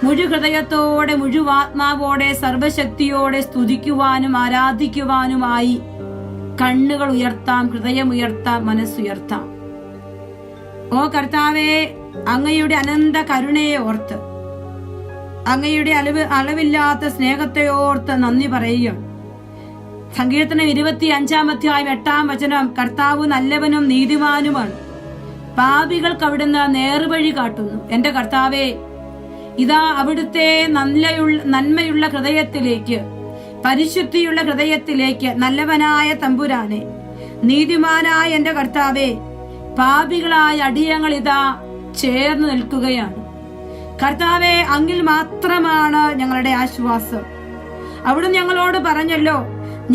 മുഴുഹൃദയത്തോടെ മുഴുവാത്മാവോടെ സർവശക്തിയോടെ സ്തുതിക്കുവാനും ആരാധിക്കുവാനുമായി കണ്ണുകൾ ഉയർത്താം, ഹൃദയമുയർത്താം, മനസ്സുയർത്താം. ഓ കർത്താവേ, അങ്ങയുടെ അനന്ത കരുണയെ ഓർത്ത്, അങ്ങയുടെ അളവില്ലാത്ത സ്നേഹത്തെ ഓർത്ത് നന്ദി പറയുകയാണ്. സങ്കീർത്തനം 25-8 കർത്താവ് നല്ലവനും നീതിമാനുമാണ്, പാപികൾക്ക് അവിടുന്ന് നേർവഴി കാട്ടുന്നു. എന്റെ കർത്താവേ, ഇതാ അവിടുത്തെ നന്മയുള്ള ഹൃദയത്തിലേക്ക്, പരിശുദ്ധിയുള്ള ഹൃദയത്തിലേക്ക് നല്ലവനായ തമ്പുരാനെ, നീതിമാനായ എന്റെ കർത്താവേ, പാപികളായ അടിയങ്ങൾ ഇതാ ചേർന്ന് നിൽക്കുകയാണ്. കർത്താവേ, അങ്ങിൽ മാത്രമാണ് ഞങ്ങളുടെ ആശ്വാസം. അവിടുന്ന് ഞങ്ങളോട് പറഞ്ഞല്ലോ,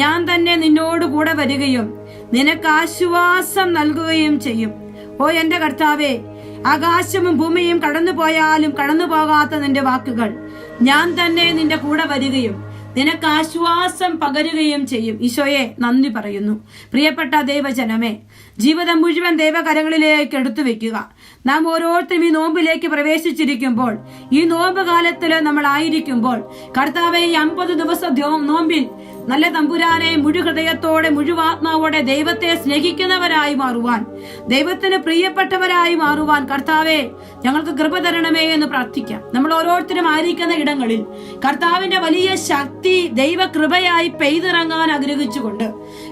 ഞാൻ തന്നെ നിന്നോട് കൂടെ വരികയും നിനക്ക് ആശ്വാസം നൽകുകയും ചെയ്യും. ഓ എന്റെ കർത്താവേ, ആകാശവും ഭൂമിയും കടന്നു പോയാലും കടന്നു പോകാത്ത നിന്റെ വാക്കുകൾ, ഞാൻ തന്നെ നിന്റെ കൂടെ വരികയും നിനക്ക് ആശ്വാസം പകരുകയും ചെയ്യും. ഈശോയെ നന്ദി പറയുന്നു. പ്രിയപ്പെട്ട ദൈവജനമേ, ജീവിതം മുഴുവൻ ദൈവകരങ്ങളിലേക്ക് എടുത്തു വെക്കുക. നാം ഓരോരുത്തരും ഈ നോമ്പിലേക്ക് പ്രവേശിച്ചിരിക്കുമ്പോൾ, ഈ നോമ്പ് കാലത്തില് നമ്മൾ ആയിരിക്കുമ്പോൾ, കർത്താവെ, ഈ 50 ദിവസം നോമ്പിൽ നല്ല തമ്പുരാനെ മുഴുഹൃദയത്തോടെ മുഴുവാത്മാവോടെ ദൈവത്തെ സ്നേഹിക്കുന്നവരായി മാറുവാൻ, ദൈവത്തിന് പ്രിയപ്പെട്ടവരായി മാറുവാൻ കർത്താവെ ഞങ്ങൾക്ക് കൃപ തരണമേ എന്ന് പ്രാർത്ഥിക്കാം. നമ്മൾ ഓരോരുത്തരും ആയിരിക്കുന്ന ഇടങ്ങളിൽ കർത്താവിന്റെ വലിയ ശക്തി ദൈവകൃപയായി പെയ്തിറങ്ങാൻ ആഗ്രഹിച്ചുകൊണ്ട്,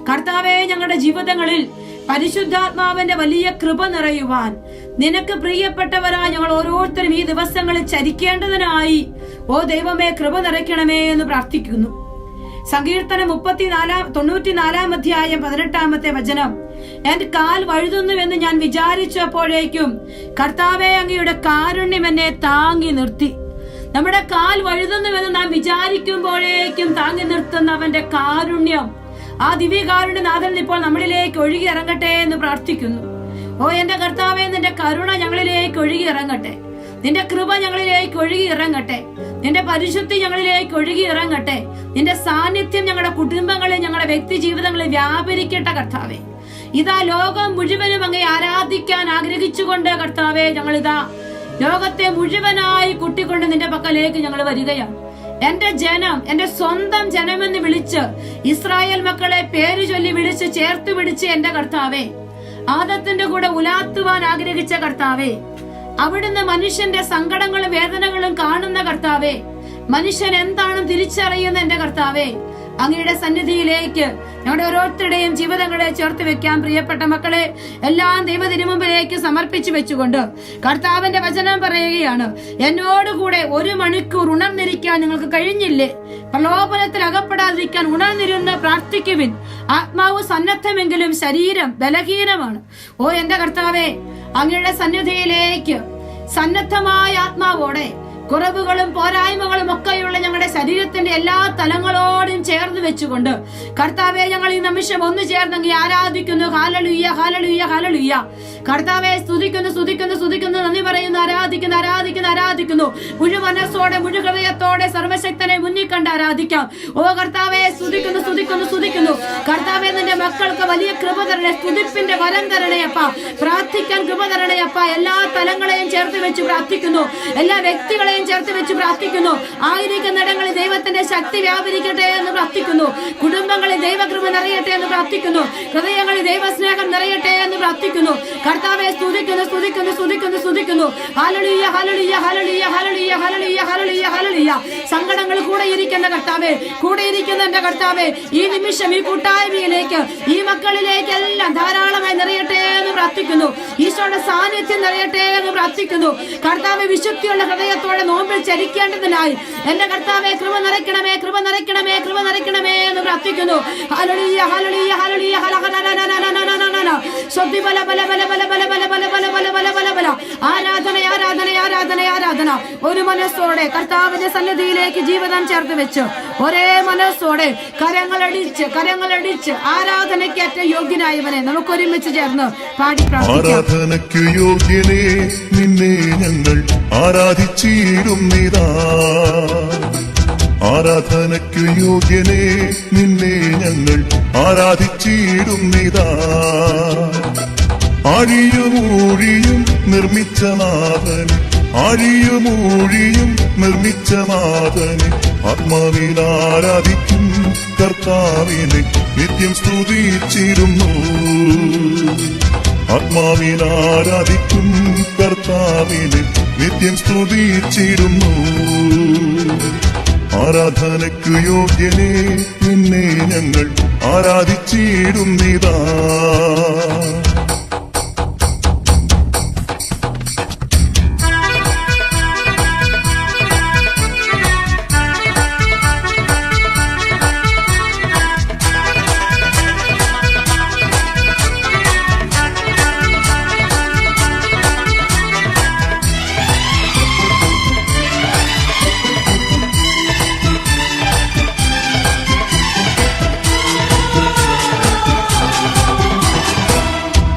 കർത്താവെ, ഞങ്ങളുടെ ജീവിതങ്ങളിൽ പരിശുദ്ധാത്മാവിന്റെ വലിയ കൃപ നിറയുവാൻ, നിനക്ക് പ്രിയപ്പെട്ടവരായി ഞങ്ങൾ ഓരോരുത്തരും ഈ ദിവസങ്ങളിൽ ചരിക്കേണ്ടതിനായി ഓ ദൈവമേ കൃപ നിറയ്ക്കണമേ എന്ന് പ്രാർത്ഥിക്കുന്നു. സങ്കീർത്തനം 94-18 എന്റെ കാൽ വഴുതുന്നുവെന്ന് ഞാൻ വിചാരിച്ചപ്പോഴേക്കും കർത്താവെ, അങ്ങയുടെ കാരുണ്യം എന്നെ താങ്ങി നിർത്തി. നമ്മുടെ കാൽ വഴുതുന്നുവെന്ന് നാം വിചാരിക്കുമ്പോഴേക്കും താങ്ങി നിർത്തുന്നവന്റെ കാരുണ്യം, ആ ദിവ്യകാരുണ്യനാഥൻ ഇപ്പോൾ നമ്മളിലേക്ക് ഒഴുകി ഇറങ്ങട്ടെ എന്ന് പ്രാർത്ഥിക്കുന്നു. ഓ എന്റെ കർത്താവേ, നിന്റെ കരുണ ഞങ്ങളിലേക്ക് ഒഴുകി ഇറങ്ങട്ടെ, നിന്റെ കൃപ ഞങ്ങളിലേക്ക് ഒഴുകി ഇറങ്ങട്ടെ, നിന്റെ പരിശുദ്ധി ഞങ്ങളിലേക്ക് ഒഴുകി ഇറങ്ങട്ടെ, നിന്റെ സാന്നിധ്യം ഞങ്ങളുടെ കുടുംബങ്ങളിൽ, ഞങ്ങളുടെ വ്യക്തി ജീവിതങ്ങളിൽ വ്യാപരിക്കട്ടെ. കർത്താവേ, ഇതാ ലോകം മുഴുവനും അങ്ങേ ആരാധിക്കാൻ ആഗ്രഹിച്ചുകൊണ്ട് കർത്താവേ, ഞങ്ങളിതാ ലോകത്തെ മുഴുവനായി കൂട്ടിക്കൊണ്ട് നിന്റെ പക്കലേക്ക് ഞങ്ങൾ വരികയാണ്. എന്റെ ജനം, എന്റെ സ്വന്തം ജനമെന്ന് വിളിച്ച്, ഇസ്രായേൽ മക്കളെ പേര് ചൊല്ലി വിളിച്ച് ചേർത്ത് പിടിച്ച് എന്റെ കർത്താവേ, ആദത്തിന്റെ കൂടെ ഉലാത്തുവാൻ ആഗ്രഹിച്ച കർത്താവേ, അവിടുന്ന് മനുഷ്യന്റെ സങ്കടങ്ങളും വേദനകളും കാണുന്ന കർത്താവേ, മനുഷ്യൻ എന്താണെന്ന് തിരിച്ചറിയുന്ന എന്റെ കർത്താവേ, അങ്ങയുടെ സന്നിധിയിലേക്ക് ഞങ്ങളുടെ ഓരോരുത്തരുടെയും ജീവിതങ്ങളെ ചേർത്ത് വെക്കാൻ പ്രിയപ്പെട്ട മക്കളെ എല്ലാം ദൈവതിരുമുമ്പിലേക്ക് സമർപ്പിച്ചു വെച്ചുകൊണ്ട് കർത്താവിന്റെ വചനം പറയുകയാണ്, എന്നോടുകൂടെ 1 മണിക്കൂർ ഉണർന്നിരിക്കാൻ നിങ്ങൾക്ക് കഴിഞ്ഞില്ലേ? പ്രലോഭനത്തിൽ അകപ്പെടാതിരിക്കാൻ ഉണർന്നിരുന്ന് പ്രാർത്ഥിക്കുവിൻ. ആത്മാവ് സന്നദ്ധമെങ്കിലും ശരീരം ബലഹീനമാണ്. ഓ എന്റെ കർത്താവേ, അങ്ങയുടെ സന്നിധിയിലേക്ക് സന്നദ്ധമായ ആത്മാവോടെ കുറവുകളും പോരായ്മകളും ഒക്കെയുള്ള ഞങ്ങളുടെ ശരീരത്തിന്റെ എല്ലാ തലങ്ങളോടും ചേർന്ന് വെച്ചുകൊണ്ട് കർത്താവെ, ഞങ്ങൾ ഈ നിമിഷം ഒന്ന് ചേർന്നെങ്കിൽ ആരാധിക്കുന്നു. Hallelujah, hallelujah, hallelujah. കർത്താവെ സ്തുതിക്കുന്നു, സ്തുതിക്കുന്നു, സ്തുതിക്കുന്നു, നന്ദി പറയുന്നു, ആരാധിക്കുന്നു, ആരാധിക്കുന്നു, ആരാധിക്കുന്നു. മുഴുമനസ്സോടെ മുഴുഹൃദയത്തോടെ സർവശക്തനെ മുന്നിൽ കണ്ട് ആരാധിക്കാം. ഓ കർത്താവെ, സ്തുതിക്കുന്നു, സ്തുതിക്കുന്നു, സ്തുതിക്കുന്നു. കർത്താവെ, നിന്റെ മക്കൾക്ക് വലിയ കൃപ തരണേ, സ്തുതിപ്പിന്റെ വരം തരണേയപ്പ, പ്രാർത്ഥിക്കാൻ കൃപ തരണേയപ്പ. എല്ലാ തലങ്ങളെയും ചേർത്ത് വെച്ച് പ്രാർത്ഥിക്കുന്നു, എല്ലാ വ്യക്തികളെയും ചേർത്ത് വെച്ച് പ്രാർത്ഥിക്കുന്നു. ആയിരിക്കുന്നിടങ്ങളിൽ ദൈവത്തിന്റെ ശക്തി വ്യാപരിക്കട്ടെ എന്ന് പ്രാർത്ഥിക്കുന്നു. കുടുംബങ്ങളിൽ ദൈവകൃപ നിറയട്ടെ എന്ന് പ്രാർത്ഥിക്കുന്നു. ഹൃദയങ്ങളിൽ ദൈവസ്നേഹം നിറയട്ടെ എന്ന് പ്രാർത്ഥിക്കുന്നു. കർത്താവെ സ്തുതിക്കുന്നു, സ്തുതിക്കുന്നു, സ്തുതിക്കുന്നു, സ്തുതിക്കുന്നു. Hallelujah, hallelujah, hallelujah, hallelujah, hallelujah, hallelujah, hallelujah. സങ്കടങ്ങൾ കൂടെ ഇരിക്കുന്ന കർത്താവേ, കൂടെ ഇരിക്കുന്ന എന്റെ കർത്താവേ, ഈ നിമിഷം ഈ കൂട്ടായ്മയിലേക്ക്, ഈ മക്കളിലേക്ക് എല്ലാം ധാരാളമായി നിറയട്ടെ എന്ന് പ്രാർത്ഥിക്കുന്നു. ഈശോയുടെ സാന്നിധ്യം നിറയട്ടെ എന്ന് പ്രാർത്ഥിക്കുന്നു. കർത്താവെ, വിശുദ്ധിയുള്ള ഹൃദയത്തോടെ നോമ്പിൽ ചരിക്കേണ്ടതിനായി എന്റെ കർത്താവെ കൃപ നിറയ്ക്കണമേ, കൃപ നിറയ്ക്കണമേ, കൃപ നിറയ്ക്കണമേ എന്ന് പ്രാർത്ഥിക്കുന്നു. ഹല്ലേലൂയ, ഹല്ലേലൂയ, ഹല്ലേലൂയ, ആരാധന, ആരാധന, ആരാധന, ആരാധന. ഒരു മനസ്സോടെ കർത്താവിന്റെ സന്നിധിയിലേക്ക് ജീവിതം ചേർത്ത് വെച്ച് ഒരേ മനസ്സോടെ കരങ്ങളടിച്ച് കരങ്ങളടിച്ച് ആരാധനയ്ക്കേറ്റ യോഗ്യനായവനെ നമുക്ക് ഒരുമിച്ച് ചേർന്ന് പാടി പ്രാർത്ഥിക്കാം. ആരാധനയ്ക്കു യോഗ്യനെ നിന്നെ ഞങ്ങൾ ആരാധിച്ചിടുന്നിതാ. ആരാധനയ്ക്കു യോഗ്യനെ നിന്നെ ഞങ്ങൾ ആരാധിച്ചിടുന്നിതാ. ആഴിയുമൂഴിയും നിർമ്മിച്ച നാഥനെ, ആഴിയുമൂഴിയും നിർമ്മിച്ച നാഥനെ, ആത്മാവിൽ ആരാധിക്കും കർത്താവിനെ നിത്യം സ്തുതിച്ചിരുന്നു. ആത്മാവിൽ ആരാധിക്കും കർത്താവിനെ നിത്യം സ്തുതിച്ചിരുന്നു. ആരാധനയ്ക്കു യോഗ്യനെ നിന്നെ ഞങ്ങൾ ആരാധിച്ചിടുന്നിതാ.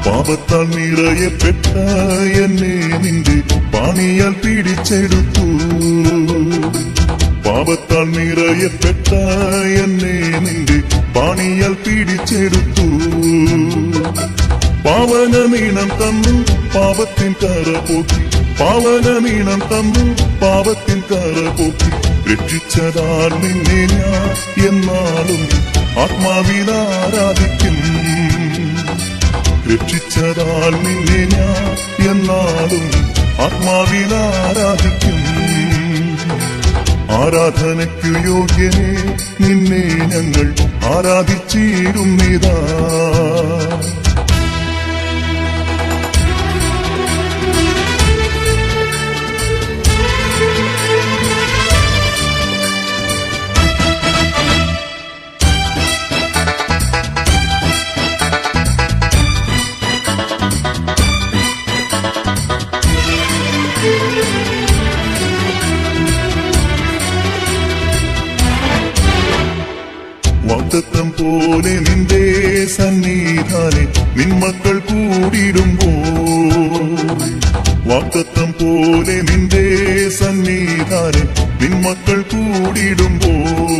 പാപത്താൽ നിറയപ്പെട്ട എന്നെ നിന്റെ പാണിയാൽ പിടിച്ചെടുത്തു. പാപത്താൽ നിറയപ്പെട്ട എന്നെ നിന്റെ പാണിയാൽ പിടിച്ചെടുത്തു. പാവനമീണം തന്നു പാപത്തിൻ കറ പോക്കി, പാവനമീണം തന്നു പാപത്തിൻ കറ പോക്കി. രക്ഷിച്ചതാൽ നിന്നെ ഞാൻ എന്നാളും ആത്മാവിൽ ആരാധിക്കും. രക്ഷിച്ചതാൽ നിന്നെ ഞാൻ എന്നാളും ആത്മാവിൽ ആരാധിക്കും. ആരാധനയ്ക്കു യോഗ്യനെ നിന്നെ ഞങ്ങൾ ആരാധിച്ചിടുന്നിതാ. വാഗ്ദത്തം പോലെ നിന്റെ സന്നിധാനെ നിന്മക്കൾ കൂടിടുമ്പോൾ, വാഗ്ദത്തം പോലെ നിന്റെ സന്നിധാനെ നിന്മക്കൾ കൂടിടുമ്പോൾ,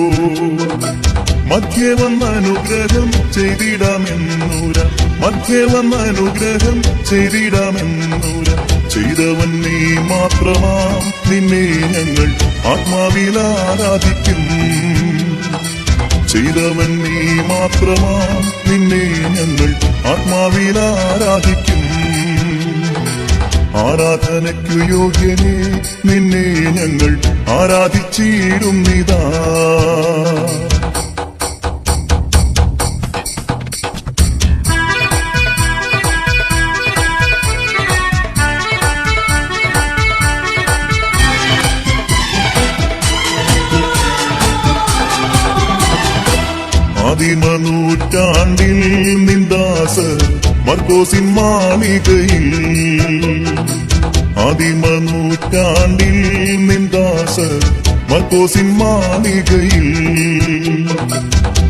മധ്യേ വന്ന അനുഗ്രഹം ചെയ്തിടാമെന്നൂര, മധ്യേ വന്ന അനുഗ്രഹം ചെയ്തിടാമെന്നൂര. ചെയ്തവൻ നീ മാത്രമാം നിന്നെ ഞങ്ങൾ ആത്മാവിൽ ആരാധിക്കും. ചെയ്തവൻ നീ മാത്രമാം നിന്നെ ഞങ്ങൾ ആത്മാവിൽ ആരാധിക്കും. ആരാധനയ്ക്കു യോഗ്യനെ നിന്നെ ഞങ്ങൾ ആരാധിച്ചിടുന്നിതാ. ആദിമനൂറ്റാണ്ടിൽ നിന്ദാസർ മർക്കോസിൻ മാളികയിൽ, ആദിമനൂറ്റാണ്ടിൽ നിന്ദാസർ മർക്കോസിൻ മാളികയിൽ,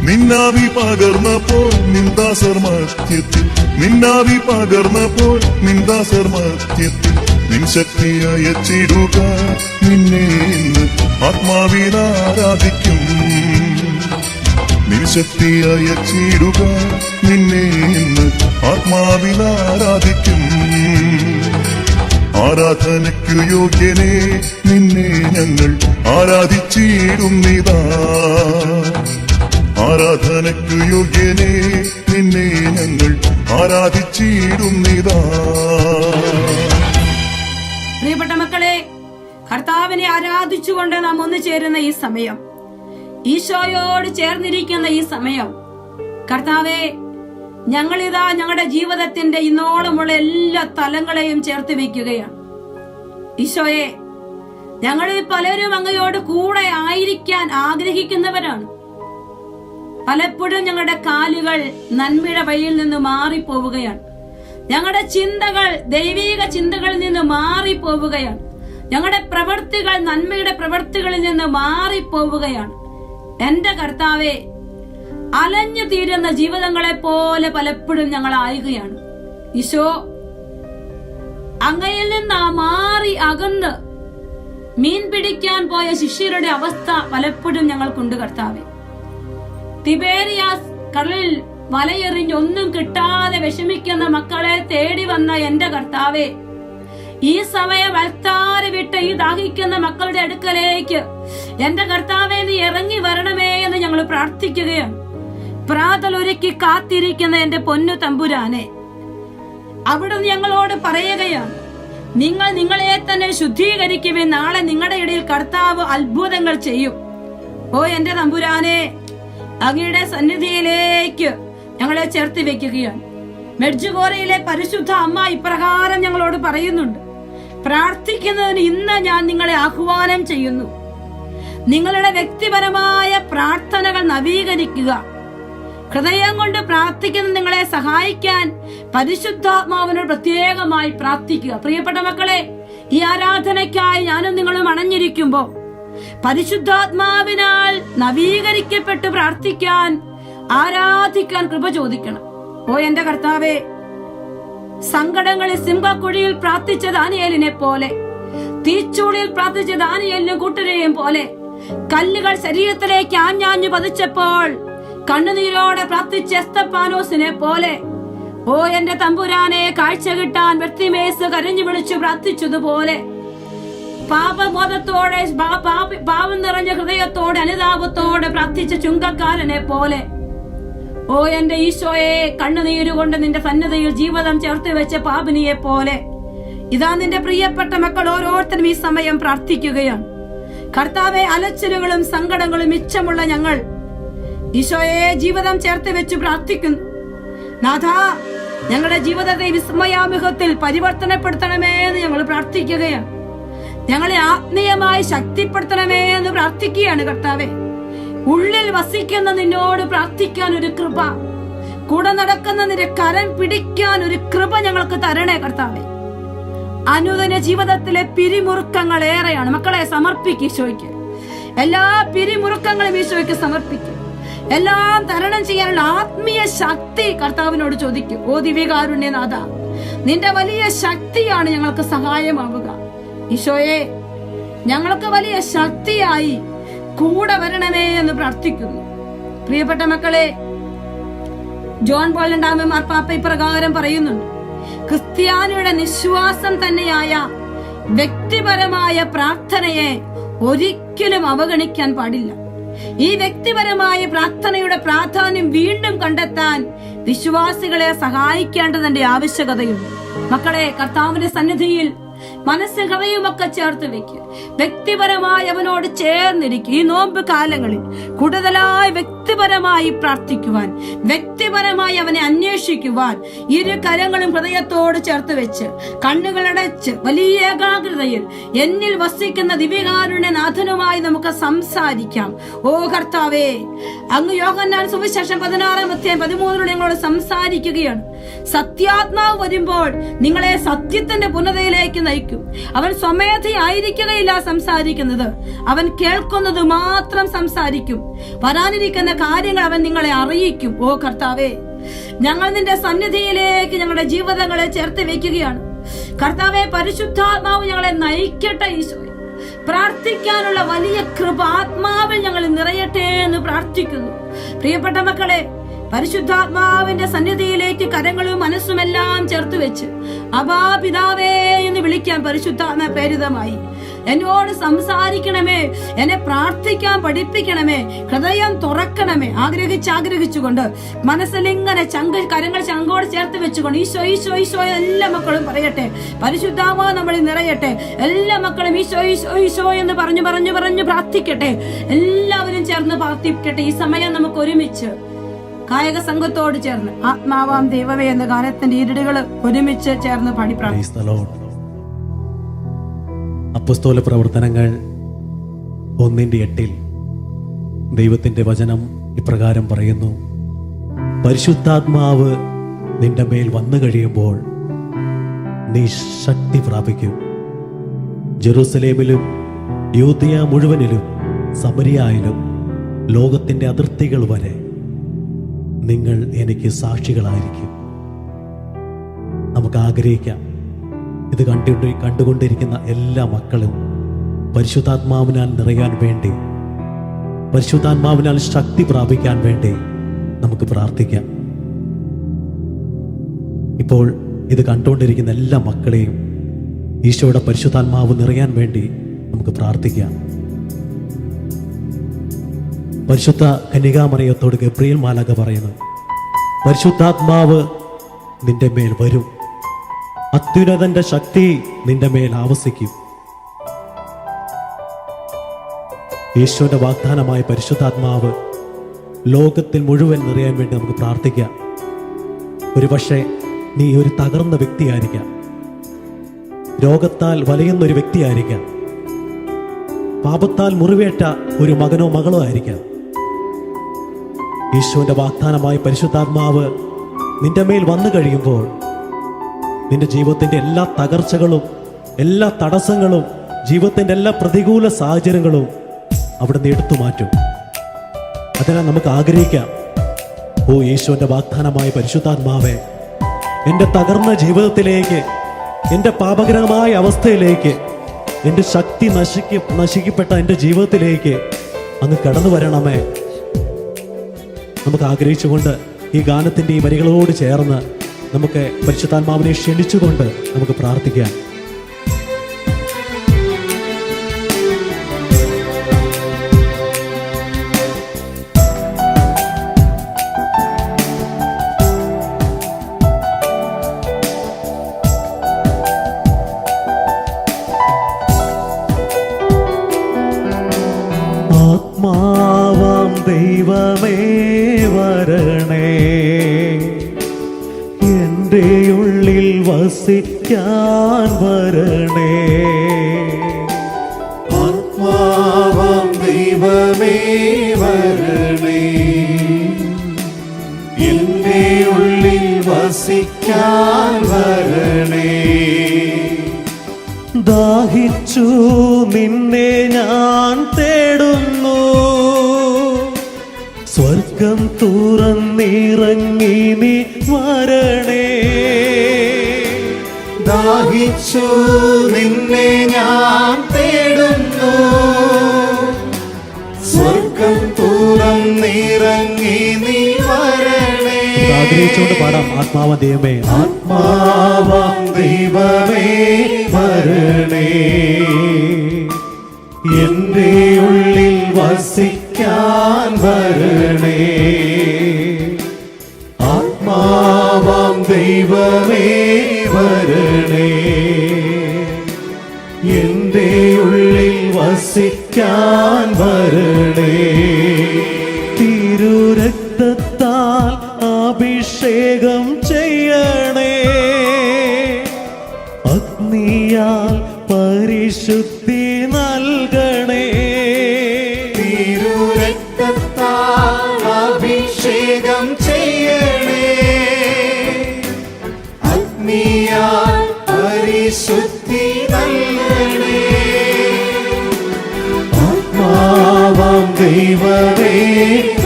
നിന്നാവി പകർന്നപ്പോൾ നിന്ദാസർ മധ്യത്തിൽ, നിന്നാവി പകർന്നപ്പോൾ നിന്ദാസർ മധ്യത്തിൽ, നിൻ ശക്തി അയച്ചിടുക, നിന്നെ ഇന്ന് ആത്മാവിൽ ആരാധിക്കും. നിൻ ശക്തി അയച്ചിടുക, നിന്നെ ഇന്ന് ആത്മാവിൽ ആരാധിക്കും. ആരാധനയ്ക്കു യോഗ്യനെ നിന്നെ ഞങ്ങൾ ആരാധിച്ചിടുന്നിതാ, ആരാധനയ്ക്കു യോഗ്യനെ നിന്നെ ഞങ്ങൾ ആരാധിച്ചിടുന്നിതാ. പ്രിയപ്പെട്ട മക്കളെ, കർത്താവിനെ ആരാധിച്ചുകൊണ്ട് നാം ഒന്നു ചേരുന്ന ഈ സമയം, ഈശോയോട് ചേർന്നിരിക്കുന്ന ഈ സമയം, കർത്താവെ, ഞങ്ങളിതാ ഞങ്ങളുടെ ജീവിതത്തിന്റെ ഇന്നോളമുള്ള എല്ലാ തലങ്ങളെയും ചേർത്ത് വെക്കുകയാണ്. ഈശോയെ, ഞങ്ങളിൽ പലരും അങ്ങയോട് കൂടെ ആയിരിക്കാൻ ആഗ്രഹിക്കുന്നവരാണ്. പലപ്പോഴും ഞങ്ങളുടെ കാലുകൾ നന്മയുടെ വഴിയിൽ നിന്ന് മാറിപ്പോവുകയാണ്. ഞങ്ങളുടെ ചിന്തകൾ ദൈവിക ചിന്തകളിൽ നിന്ന് മാറിപ്പോവുകയാണ്. ഞങ്ങളുടെ പ്രവൃത്തികൾ നന്മയുടെ പ്രവൃത്തികളിൽ നിന്ന് മാറിപ്പോവുകയാണ്. എന്റെ കർത്താവെ, അലഞ്ഞു തീരുന്ന ജീവിതങ്ങളെ പോലെ പലപ്പോഴും ഞങ്ങൾ ആയുകയാണ്. ഈശോ, അങ്ങയിൽ നിന്ന് മാറി അകന്ന് മീൻ പിടിക്കാൻ പോയ ശിഷ്യരുടെ അവസ്ഥ പലപ്പോഴും ഞങ്ങൾക്കുണ്ട് കർത്താവെ. തിബേരിയാസ് കടലിൽ വലയെറിഞ്ഞ് ഒന്നും കിട്ടാതെ വിഷമിക്കുന്ന മക്കളെ തേടി വന്ന എന്റെ കർത്താവെ, ഈ സമയം അൽത്താര വിട്ട് ഈ ദാഹിക്കുന്ന മക്കളുടെ അടുക്കലേക്ക് എന്റെ കർത്താവെ നീ ഇറങ്ങി വരണമേ എന്ന് ഞങ്ങൾ പ്രാർത്ഥിക്കുകയാണ്. പ്രാതലൊരുക്കി കാത്തിരിക്കുന്ന എന്റെ പൊന്നു തമ്പുരാനെ, അവിടെ ഞങ്ങളോട് പറയുകയാണ്, നിങ്ങൾ നിങ്ങളെ തന്നെ ശുദ്ധീകരിക്കുവിൻ, നാളെ നിങ്ങളുടെ ഇടയിൽ കർത്താവ് അത്ഭുതങ്ങൾ ചെയ്യും. ഓ എന്റെ തമ്പുരാനെ, അങ്ങയുടെ സന്നിധിയിലേക്ക് ഞങ്ങളെ ചേർത്ത് വെക്കുകയാണ്. മെഡ്ജുഗോറയിലെ പരിശുദ്ധ അമ്മ ഇപ്രകാരം ഞങ്ങളോട് പറയുന്നുണ്ട്, പ്രാർത്ഥിക്കുന്നതിന് ഇന്ന് ഞാൻ നിങ്ങളെ ആഹ്വാനം ചെയ്യുന്നു. നിങ്ങളുടെ വ്യക്തിപരമായ പ്രാർത്ഥനകൾ നവീകരിക്കുക. ഹൃദയം കൊണ്ട് പ്രാർത്ഥിക്കുന്ന നിങ്ങളെ സഹായിക്കാൻ പരിശുദ്ധാത്മാവിനോട് പ്രത്യേകമായി പ്രാർത്ഥിക്കുക. പ്രിയപ്പെട്ട മക്കളെ, ഈ ആരാധനയ്ക്കായി ഞാനും നിങ്ങളും അണഞ്ഞിരിക്കുമ്പോ പരിശുദ്ധാത്മാവിനാൽ നവീകരിക്കപ്പെട്ട് പ്രാർത്ഥിക്കാൻ, ആരാധിക്കാൻ കൃപ ചോദിക്കണം. ഓ എന്റെ കർത്താവേ, സങ്കടങ്ങളിൽ സിംഹക്കുഴിയിൽ പ്രാർത്ഥിച്ച ദാനിയേലിനെ പോലെ, തീച്ചൂളിയിൽ പ്രാർത്ഥിച്ച ദാനിയേലിനും കൂട്ടരെയും പോലെ, കല്ലുകൾ ശരീരത്തിലേക്ക് ആഞ്ഞാഞ്ഞു പതിച്ചപ്പോൾ കണ്ണുനീരോടെ പ്രാർത്ഥിച്ച എസ്തപ്പാനോസിനെ പോലെ, ഓ എന്റെ തമ്പുരാനെ, കാഴ്ച കിട്ടാൻ ബർത്തിമേസ് കരഞ്ഞു വിളിച്ചു പ്രാർത്ഥിച്ചതുപോലെ, പാപബോധത്തോടെ പാപം നിറഞ്ഞ ഹൃദയത്തോടെ അനുതാപത്തോടെ പ്രാർത്ഥിച്ച ചുങ്കക്കാരനെ പോലെ, ഓ എന്റെ ഈശോയെ, കണ്ണുനീരുകൊണ്ട് നിന്റെ സന്നദ്ധയിൽ ജീവിതം ചേർത്ത് വെച്ച പാപിനിയെ പോലെ, ഇതാ നിന്റെ പ്രിയപ്പെട്ട മക്കൾ ഓരോരുത്തരും ഈ സമയം പ്രാർത്ഥിക്കുകയാണ്. കർത്താവെ, അലച്ചിലുകളും സങ്കടങ്ങളും മിച്ചമുള്ള ഞങ്ങൾ ഈശോയെ ജീവിതം ചേർത്ത് വെച്ച് പ്രാർത്ഥിക്കുന്നു. നാഥാ, ഞങ്ങളുടെ ജീവിതത്തെ വിസ്മയാമുഖത്തിൽ പരിവർത്തനപ്പെടുത്തണമേ എന്ന് ഞങ്ങൾ പ്രാർത്ഥിക്കുകയാണ്. ഞങ്ങളെ ആത്മീയമായി ശക്തിപ്പെടുത്തണമേ എന്ന് പ്രാർത്ഥിക്കുകയാണ് കർത്താവെ. ഉള്ളിൽ വസിക്കുന്ന നിന്നോട് പ്രാർത്ഥിക്കാൻ ഒരു കൃപ, കൂടെ നടക്കുന്ന നിന്റെ കരം പിടിക്കാൻ ഒരു കൃപ ഞങ്ങൾക്ക് തരണേ കർത്താവെ. അനുദിന ജീവിതത്തിലെ പിരിമുറുക്കങ്ങൾ ഏറെയാണ്. മക്കളെ സമർപ്പിക്കും ഈശോയ്ക്ക്. എല്ലാ പിരിമുറുക്കങ്ങളും ഈശോയ്ക്ക് സമർപ്പിക്കും. എല്ലാം തരണം ചെയ്യാനുള്ള ആത്മീയ ശക്തി കർത്താവിനോട് ചോദിക്കും. ഓ ദിവ്യകാരുണ്യനാഥ, നിന്റെ വലിയ ശക്തിയാണ് ഞങ്ങൾക്ക് സഹായമാവുക. ഈശോയെ, ഞങ്ങൾക്ക് വലിയ ശക്തിയായി കൂടെ വരണമേ എന്ന് പ്രാർത്ഥിക്കുന്നു. പ്രിയപ്പെട്ട മക്കളെ, ജോൺ പോൾ രണ്ടാമൻ മാർപ്പാപ്പ ഇപ്രകാരം പറയുന്നുണ്ട്, ക്രിസ്ത്യാനിയുടെ നിശ്വാസം തന്നെയായ വ്യക്തിപരമായ പ്രാർത്ഥനയെ ഒരിക്കലും അവഗണിക്കാൻ പാടില്ല. ഈ വ്യക്തിപരമായ പ്രാർത്ഥനയുടെ പ്രാധാന്യം വീണ്ടും കണ്ടെത്താൻ വിശ്വാസികളെ സഹായിക്കേണ്ടതിന്റെ ആവശ്യകതയുണ്ട്. മക്കളെ, കർത്താവിന്റെ സന്നിധിയിൽ മനസ്സും ഹൃദയവും ഒക്കെ ചേർത്ത് വെക്കുക. വ്യക്തിപരമായി അവനോട് ചേർന്നിരിക്കുക. ഈ നോമ്പ് കാലങ്ങളിൽ കൂടുതലായി വ്യക്തിപരമായി പ്രാർത്ഥിക്കുവാൻ, വ്യക്തിപരമായി അവനെ അന്വേഷിക്കുവാൻ ഇരു കരങ്ങളും ഹൃദയത്തോട് ചേർത്ത് വെച്ച് കണ്ണുകളടച്ച് വലിയ ഏകാഗ്രതയിൽ എന്നിൽ വസിക്കുന്ന ദിവ്യകാരുണ്യനാഥനുമായി നമുക്ക് സംസാരിക്കാം. ഓ കർത്താവേ, അങ്ങ് യോഹന്നാൻ സുവിശേഷം 16:13 ഞങ്ങളോട് സംസാരിക്കുകയാണ്. സത്യാത്മാവ് വരുമ്പോൾ നിങ്ങളെ സത്യത്തിന്റെ പൂർണ്ണതയിലേക്ക് നയിക്കും. അവൻ സ്വമേധയായിരിക്കുകയില്ല സംസാരിക്കുന്നത്, അവൻ കേൾക്കുന്നത് മാത്രം സംസാരിക്കും. വരാനിരിക്കുന്ന കാര്യങ്ങൾ അവൻ നിങ്ങളെ അറിയിക്കും. ഓ കർത്താവേ, ഞങ്ങൾ നിന്റെ സന്നിധിയിലേക്ക് ഞങ്ങളുടെ ജീവിതങ്ങളെ ചേർത്ത് വെക്കുകയാണ്. കർത്താവെ, പരിശുദ്ധാത്മാവ് ഞങ്ങളെ നയിക്കട്ടെ. ഈശോയെ, പ്രാർത്ഥിക്കാനുള്ള വലിയ കൃപ ആത്മാവിൽ ഞങ്ങൾ നിറയട്ടെ എന്ന് പ്രാർത്ഥിക്കുന്നു. പ്രിയപ്പെട്ട മക്കളെ, പരിശുദ്ധാത്മാവിന്റെ സന്നിധിയിലേക്ക് കരങ്ങളും മനസ്സുമെല്ലാം ചേർത്ത് വെച്ച് അബാ പിതാവേ എന്ന് വിളിക്കാൻ പരിശുദ്ധാത്മ പ്രേരിതമായി. എന്നോട് സംസാരിക്കണമേ, എന്നെ പ്രാർത്ഥിക്കാൻ പഠിപ്പിക്കണമേ, ഹൃദയം തുറക്കണമേ. ആഗ്രഹിച്ചുകൊണ്ട് മനസ്സിലിങ്ങനെ കരങ്ങൾ ചങ്കോട് ചേർത്ത് വെച്ചുകൊണ്ട് ഈശോ ഈശോ ഈശോ എല്ലാ മക്കളും പറയട്ടെ. പരിശുദ്ധാത്മാവ് നമ്മളിൽ നിറയട്ടെ. എല്ലാ മക്കളും ഈശോ ഈശോ ഈശോ എന്ന് പറഞ്ഞു പ്രാർത്ഥിക്കട്ടെ. എല്ലാവരും ചേർന്ന് പ്രാർത്ഥിക്കട്ടെ. ഈ സമയം നമുക്ക് ഒരുമിച്ച് കായക സംഘത്തോട് ചേർന്ന് ആത്മാവാം ദൈവമേ എന്ന ഗാനത്തിന്റെ ഈരടികൾ ഒരുമിച്ച് ചേർന്ന് പാടി പ്രാർത്ഥിക്കുന്നു. അപ്പോസ്തല പ്രവർത്തനങ്ങൾ 1:8 ദൈവത്തിന്റെ വചനം ഇപ്രകാരം പറയുന്നു: പരിശുദ്ധാത്മാവ് നിന്റെ മേൽ വന്നു കഴിയുമ്പോൾ നീ ശക്തി പ്രാപിക്കും. ജെറൂസലേമിലും യൂദയ മുഴുവനിലും സമരിയായിലും ലോകത്തിന്റെ അതിർത്തികൾ വരെ നിങ്ങൾ എനിക്ക് സാക്ഷികളായിരിക്കും. നമുക്ക് ആഗ്രഹിക്കാം, ഇത് കണ്ടുകൊണ്ടിരിക്കുന്ന എല്ലാ മക്കളും പരിശുദ്ധാത്മാവിനാൽ നിറയാൻ വേണ്ടി, പരിശുദ്ധാത്മാവിനാൽ ശക്തി പ്രാപിക്കാൻ വേണ്ടി നമുക്ക് പ്രാർത്ഥിക്കാം. ഇപ്പോൾ ഇത് കണ്ടുകൊണ്ടിരിക്കുന്ന എല്ലാ മക്കളെയും ഈശോയുടെ പരിശുദ്ധാത്മാവ് നിറയാൻ വേണ്ടി നമുക്ക് പ്രാർത്ഥിക്കാം. പരിശുദ്ധ കന്യകാമറിയത്തോട് ഗബ്രിയേൽ മാലാഖ പറയുന്നു: പരിശുദ്ധാത്മാവ് നിന്റെ മേൽ വരും, അത്യുന്നതന്റെ ശക്തി നിന്റെ മേൽ ആവസിക്കും. ഈശോയുടെ വാഗ്ദാനമായ പരിശുദ്ധാത്മാവ് ലോകത്തിൽ മുഴുവൻ നിറയാൻ വേണ്ടി നമുക്ക് പ്രാർത്ഥിക്കാം. ഒരുപക്ഷെ നീ ഒരു തകർന്ന വ്യക്തിയായിരിക്കാം, രോഗത്താൽ വലയുന്ന ഒരു വ്യക്തിയായിരിക്കാം, പാപത്താൽ മുറിവേറ്റ ഒരു മകനോ മകളോ ആയിരിക്കാം. ഈശോന്റെ വാഗ്ദാനമായ പരിശുദ്ധാത്മാവ് നിന്റെ മേൽ വന്നു കഴിയുമ്പോൾ നിന്റെ ജീവിതത്തിന്റെ എല്ലാ തകർച്ചകളും, എല്ലാ തടസ്സങ്ങളും, ജീവിതത്തിന്റെ എല്ലാ പ്രതികൂല സാഹചര്യങ്ങളും അവിടെ നിന്ന് എടുത്തു മാറ്റും. അതിനാൽ നമുക്ക് ആഗ്രഹിക്കാം, ഓ ഈശോന്റെ വാഗ്ദാനമായ പരിശുദ്ധാത്മാവേ, എൻ്റെ തകർന്ന ജീവിതത്തിലേക്ക്, എൻ്റെ പാപകരമായ അവസ്ഥയിലേക്ക്, എൻ്റെ ശക്തി നശിക്കപ്പെട്ട എൻ്റെ ജീവിതത്തിലേക്ക് അങ്ങ് കടന്നു വരണമേ. നമുക്ക് ആഗ്രഹിച്ചുകൊണ്ട് ഈ ഗാനത്തിൻ്റെ ഈ വരികളോട് ചേർന്ന് നമുക്ക് പരിശുദ്ധാത്മാവിനെ ക്ഷണിച്ചുകൊണ്ട് നമുക്ക് പ്രാർത്ഥിക്കാം. ആത്മാവാം ദൈവമേ വരണേ, എൻ്റെ ഉള്ളിൽ വസിക്കാൻ വരണേ. ആത്മാവാം ദൈവമേ വരണേ, എന്റെ ഉള്ളിൽ വസിക്കാൻ വരണേ. ദാഹിച്ചു നിന്നെ ഞാൻ തേടുന്നു, സ്വർഗം തുറന്നിറങ്ങി നീ വരണേ. ദാഹിച്ചു നിന്നെ ഞാൻ തേടുന്നു, സ്വർഗം തുറന്നിറങ്ങി നീ വരണേ. ആഗ്രഹിച്ചുകൊണ്ട് പാടാം. ആത്മാവാം ദൈവമേ, ആത്മാവാം ദൈവമേ വരണേ, എന്റെ ഉള്ളിൽ വസിക്കാൻ വരണേ. ആത്മാവാം ദൈവമേ വരണേ, വസിക്കാൻ വരണേ. തിരുരക്തത്താൽ അഭിഷേകം ചെയ്യണേ, അഗ്നിയാൽ പരിശുദ്ധി നൽകണേ. തിരുരക്തത്താൽ അഭിഷേകം ചെയ്യണേ, അഗ്നിയാൽ പരിശുദ്ധി നൽകണേ. ആത്മാവാം ദൈവമേ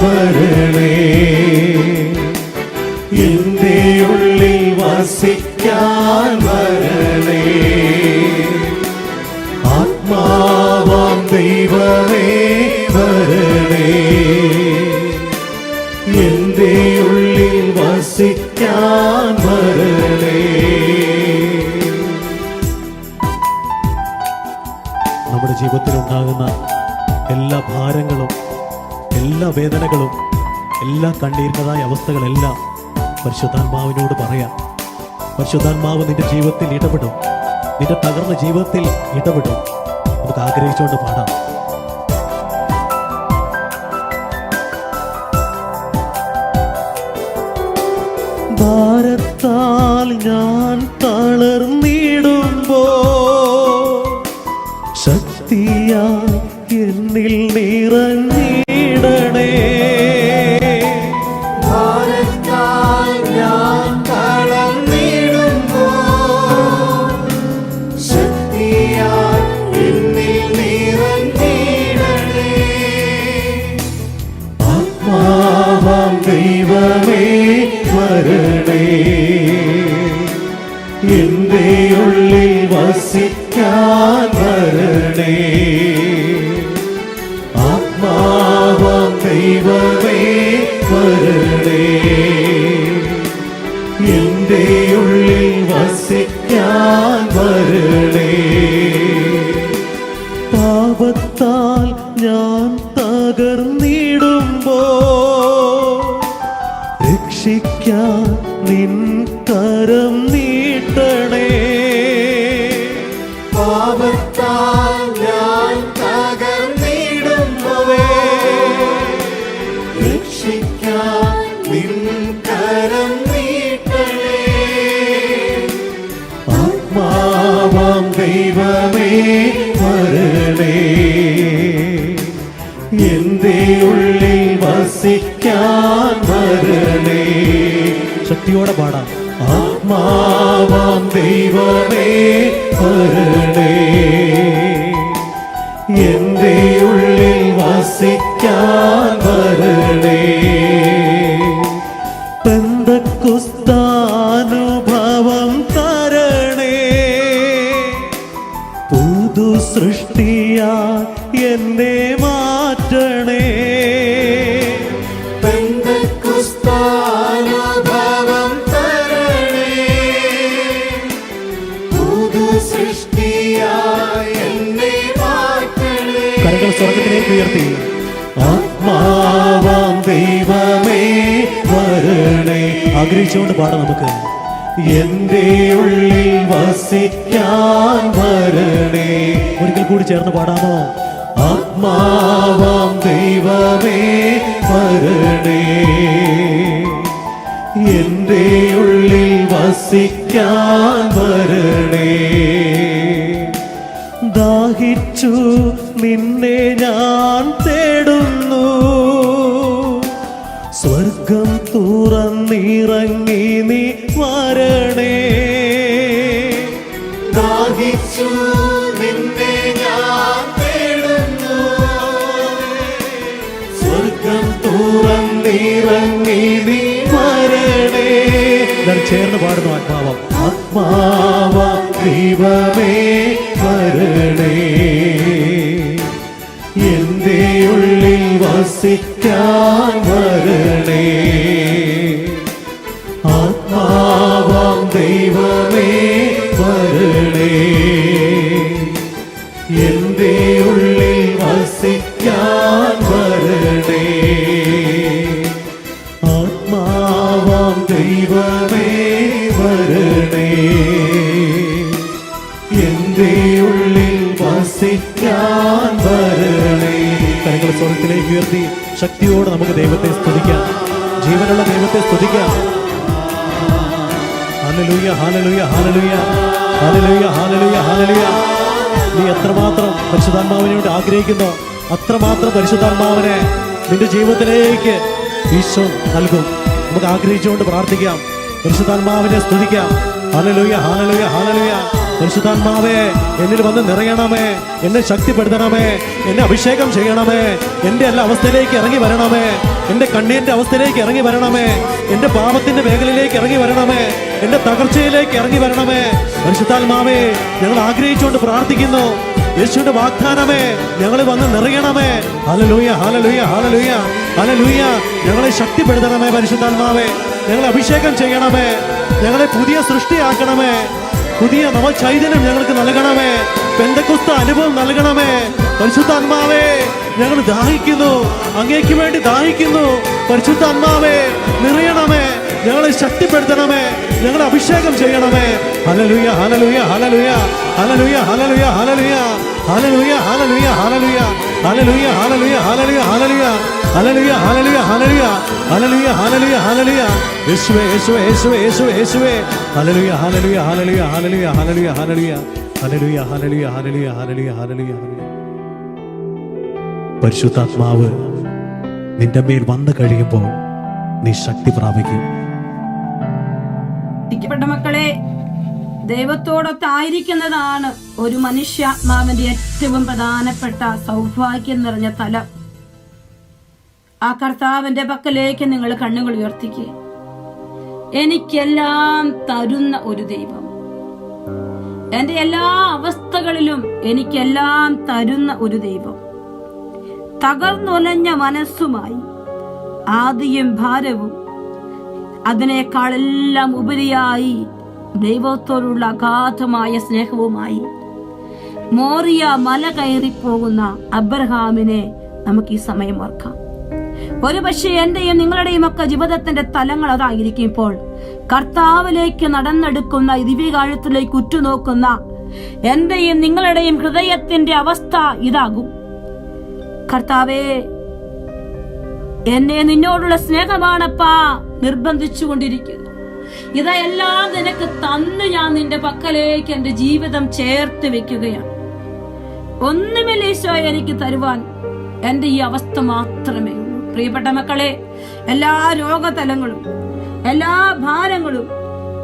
വരണേ, എന്റെ ഉള്ളിൽ വസിക്കാൻ വരണേ. ആത്മാവാം ദൈവമേ വരണേ, എന്റെ ഉള്ളിൽ വസിക്കാൻ വരണേ. നമ്മുടെ ജീവിതത്തിൽ ഉണ്ടാകുന്ന എല്ലാ ഭാരങ്ങളും, എല്ലാ വേദനകളും, എല്ലാ കണ്ണീരിൻ്റെതായ അവസ്ഥകളെല്ലാം പരിശുദ്ധാത്മാവിനോട് പറയാം. പരിശുദ്ധാത്മാവ് നിന്റെ ജീവിതത്തിൽ ഇടപെടും, നിന്റെ തകർന്ന ജീവിതത്തിൽ ഇടപെടും. നമുക്ക് ആഗ്രഹിച്ചുകൊണ്ട് പാടാം. ഭാരത്താൽ ഞാൻ തളർന്നിടുമ്പോ ശക്തിയാൽ എന്നിൽ നിറഞ്ഞിടണേ. ഭാരത്താൽ ഞാൻ തളർന്നിടുമ്പോ ശക്തിയാൽ എന്നിൽ നിറഞ്ഞിടണേ. ആത്മാവാം ദൈവമേ വരണേ, എന്റെ ഉള്ളിൽ വസിക്കാൻ വരണേ. ആത്മാവാം ദൈവമേ വരണേ, എന്റെ ഉള്ളിൽ വസിക്കാൻ വരണേ. പാപത്താൽ ഞാൻ തകർന്നിടുമ്പോ രക്ഷിക്കാൻ നിൻ കരം നീട്ടണേ. പാപത്താൽ ഞാൻ തകർന്നിടുമ്പോഴേ രക്ഷിക്കാൻ നിൻ കരം നീട്ടണേ. ആത്മാവാം ദൈവമേ വരണേ, എന്റെ ഉള്ളിൽ വസിക്കാൻ വരണേ. ശക്തിയോടെ പാടാം. ആത്മാവാം ദൈവമേ വരണേ, എന്റെ ഉള്ളിൽ വസിക്കാൻ വരണേ. പെന്തക്കുസ്താനുഭവം തരണേ, പുതു സൃഷ്ടിയാ എന്നെ മാറ്റണേ. പെന്തക്കുസ്താനുഭവം തരണേ, പുതു സൃഷ്ടിയായി എന്നെ മാറ്റണേ. കരങ്ങൾ സ്വർഗത്തിലേക്ക് ഉയർത്തി. ആത്മാവാം ദൈവമേ വരണേ, ആഗ്രഹിച്ചുകൊണ്ട് പാടാം നമുക്ക്. എന്റെ ഉള്ളിൽ വസിക്കാൻ വരണേ. ഒരിക്കൽ കൂടി ചേർന്ന് പാടാമോ? ആത്മാവാം ദൈവമേ വരണേ, എന്റെ ഉള്ളിൽ വസിക്കാൻ വരണേ. ദാഹിച്ചു നിന്നെ ഞാൻ തേടുന്നു, സ്വർഗം തുറന്നിറങ്ങി നീ വരണേ. ദാഹിച്ചു നിന്നെ ഞാൻ തേടുന്നു, സ്വർഗം തുറന്നിറങ്ങി നീ വരണേ. ചേർന്ന് പാടുന്നു. ആത്മാവം ആത്മാവാം ദൈവമേ വരണേ, എന്റെ ഉള്ളിൽ വസിക്കാൻ വരണേ. ആത്മാവാം ദൈവമേ വരണേ, എന്റെ ഉള്ളിൽ വസിക്കാൻ വരണേ. ആത്മാവാം ദൈവമേ വരണേ, എന്റെ ഉള്ളിൽ വസിക്കാൻ വരണേ. സ്വർഗത്തിലേക്ക് ഉയർത്തി ശക്തിയോടെ നമുക്ക് ദൈവത്തെ സ്തുതിക്കാം. ജീവനുള്ള ദൈവത്തെ സ്തുതിക്കാം. Hallelujah, hallelujah, hallelujah, hallelujah, hallelujah, hallelujah. നീ എത്രമാത്രം പരിശുദ്ധാത്മാവിനെ കൊണ്ട് ആഗ്രഹിക്കുന്നോ അത്രമാത്രം പരിശുദ്ധാത്മാവിനെ നിന്റെ ജീവിതത്തിലേക്ക് ഈശോ നൽകും. നമുക്ക് ആഗ്രഹിച്ചുകൊണ്ട് പ്രാർത്ഥിക്കാം. പരിശുദ്ധാത്മാവിനെ സ്തുതിക്കാം. Hallelujah, hallelujah, hallelujah. പരിശുദ്ധാത്മാവേ, എന്നിൽ വന്ന് നിറയണമേ, എന്നെ ശക്തിപ്പെടുത്തണമേ, എന്നെ അഭിഷേകം ചെയ്യണമേ, എൻ്റെ എല്ലാ അവസ്ഥയിലേക്ക് ഇറങ്ങി വരണമേ, എൻ്റെ കണ്ണീരിൻ്റെ അവസ്ഥയിലേക്ക് ഇറങ്ങി വരണമേ, എൻ്റെ പാപത്തിൻ്റെ മേഖലയിലേക്ക് ഇറങ്ങി വരണമേ, എൻ്റെ തകർച്ചയിലേക്ക് ഇറങ്ങി വരണമേ. പരിശുദ്ധാത്മാവേ, ഞങ്ങൾ ആഗ്രഹിച്ചുകൊണ്ട് പ്രാർത്ഥിക്കുന്നു. യേശുവിന്റെ വാഗ്ദാനമേ, ഞങ്ങളെ വന്ന് നിറയണമേ. Hallelujah, hallelujah, hallelujah, hallelujah. ഞങ്ങളെ ശക്തിപ്പെടുത്തണമേ പരിശുദ്ധാത്മാവേ, ഞങ്ങളെ അഭിഷേകം ചെയ്യണമേ, ഞങ്ങളെ പുതിയ സൃഷ്ടിയാക്കണമേ, പുതിയ നവചൈതന്യം ഞങ്ങൾക്ക് നൽകണമേ, പെന്തക്കോസ്ത് അനുഭവം നൽകണമേ. പരിശുദ്ധാത്മാവേ, ഞങ്ങൾ ദാഹിക്കുന്നു, അങ്ങേക്ക് വേണ്ടി ദാഹിക്കുന്നു. പരിശുദ്ധാത്മാവേ, നിറയണമേ, ഞങ്ങളെ ശക്തിപ്പെടുത്തണമേ, ഞങ്ങളെ അഭിഷേകം ചെയ്യണമേ. Hallelujah, hallelujah, hallelujah, hallelujah, hallelujah, hallelujah, hallelujah, hallelujah, hallelujah, hallelujah, hallelujah, hallelujah, hallelujah, hallelujah, hallelujah, hallelujah, hallelujah, hallelujah, hallelujah. യേശുവേ, യേശുവേ, യേശുവേ, യേശുവേ, യേശുവേ. Hallelujah, hallelujah, hallelujah, hallelujah, hallelujah, hallelujah, hallelujah, hallelujah, hallelujah, hallelujah, hallelujah. പരിശുദ്ധാത്മാവ് നിന്റെ മേൽ വന്നു കഴിയുമ്പോൾ നീ ശക്തി പ്രാപിക്കും. പ്പെട്ട മക്കളെ, ദൈവത്തോടൊത്തായിരിക്കുന്നതാണ് ഒരു മനുഷ്യാത്മാവിന്റെ ഏറ്റവും പ്രധാനപ്പെട്ട സൗഭാഗ്യം നിറഞ്ഞ തലം. ആ കർത്താവിന്റെ പക്കലേക്ക് നിങ്ങൾ കണ്ണുകൾ ഉയർത്തിക്കുക. എനിക്കെല്ലാം തരുന്ന ഒരു ദൈവം, എന്റെ എല്ലാ അവസ്ഥകളിലും എനിക്കെല്ലാം തരുന്ന ഒരു ദൈവം, തകർന്നുലഞ്ഞ മനസ്സുമായി ആദിയും ഭാരവും അതിനേക്കാളെല്ലാം ഉപരിയായി ദൈവത്തോടുള്ള അഗാധമായ സ്നേഹവുമായി മോറിയ മല കയറിപ്പോകുന്ന അബ്രഹാമിനെ നമുക്ക് ഈ സമയം ഓർക്കാം. ഒരുപക്ഷെ എന്റെയും നിങ്ങളുടെയും ഒക്കെ ജീവിതത്തിന്റെ തലങ്ങൾ അതായിരിക്കും. ഇപ്പോൾ കർത്താവിലേക്ക് നടന്നെടുക്കുന്ന ദിവ്യകാഴ്ചയിലേക്ക് ഉറ്റുനോക്കുന്ന എന്റെയും നിങ്ങളുടെയും ഹൃദയത്തിന്റെ അവസ്ഥ ഇതാകും. കർത്താവേ, എന്നെ നിന്നോടുള്ള സ്നേഹമാണപ്പാ നിർബന്ധിച്ചു കൊണ്ടിരിക്കുക. ഇതെല്ലാം നിനക്ക് തന്നു ഞാൻ നിന്റെ പക്കലേക്ക് എന്റെ ജീവിതം ചേർത്ത് വെക്കുകയാണ്. ഒന്നുമില്ല ഈശോ എനിക്ക് തരുവാൻ, എന്റെ ഈ അവസ്ഥ മാത്രമേ ഉള്ളൂ. പ്രിയപ്പെട്ട മക്കളെ, എല്ലാ രോഗതലങ്ങളും എല്ലാ ഭാരങ്ങളും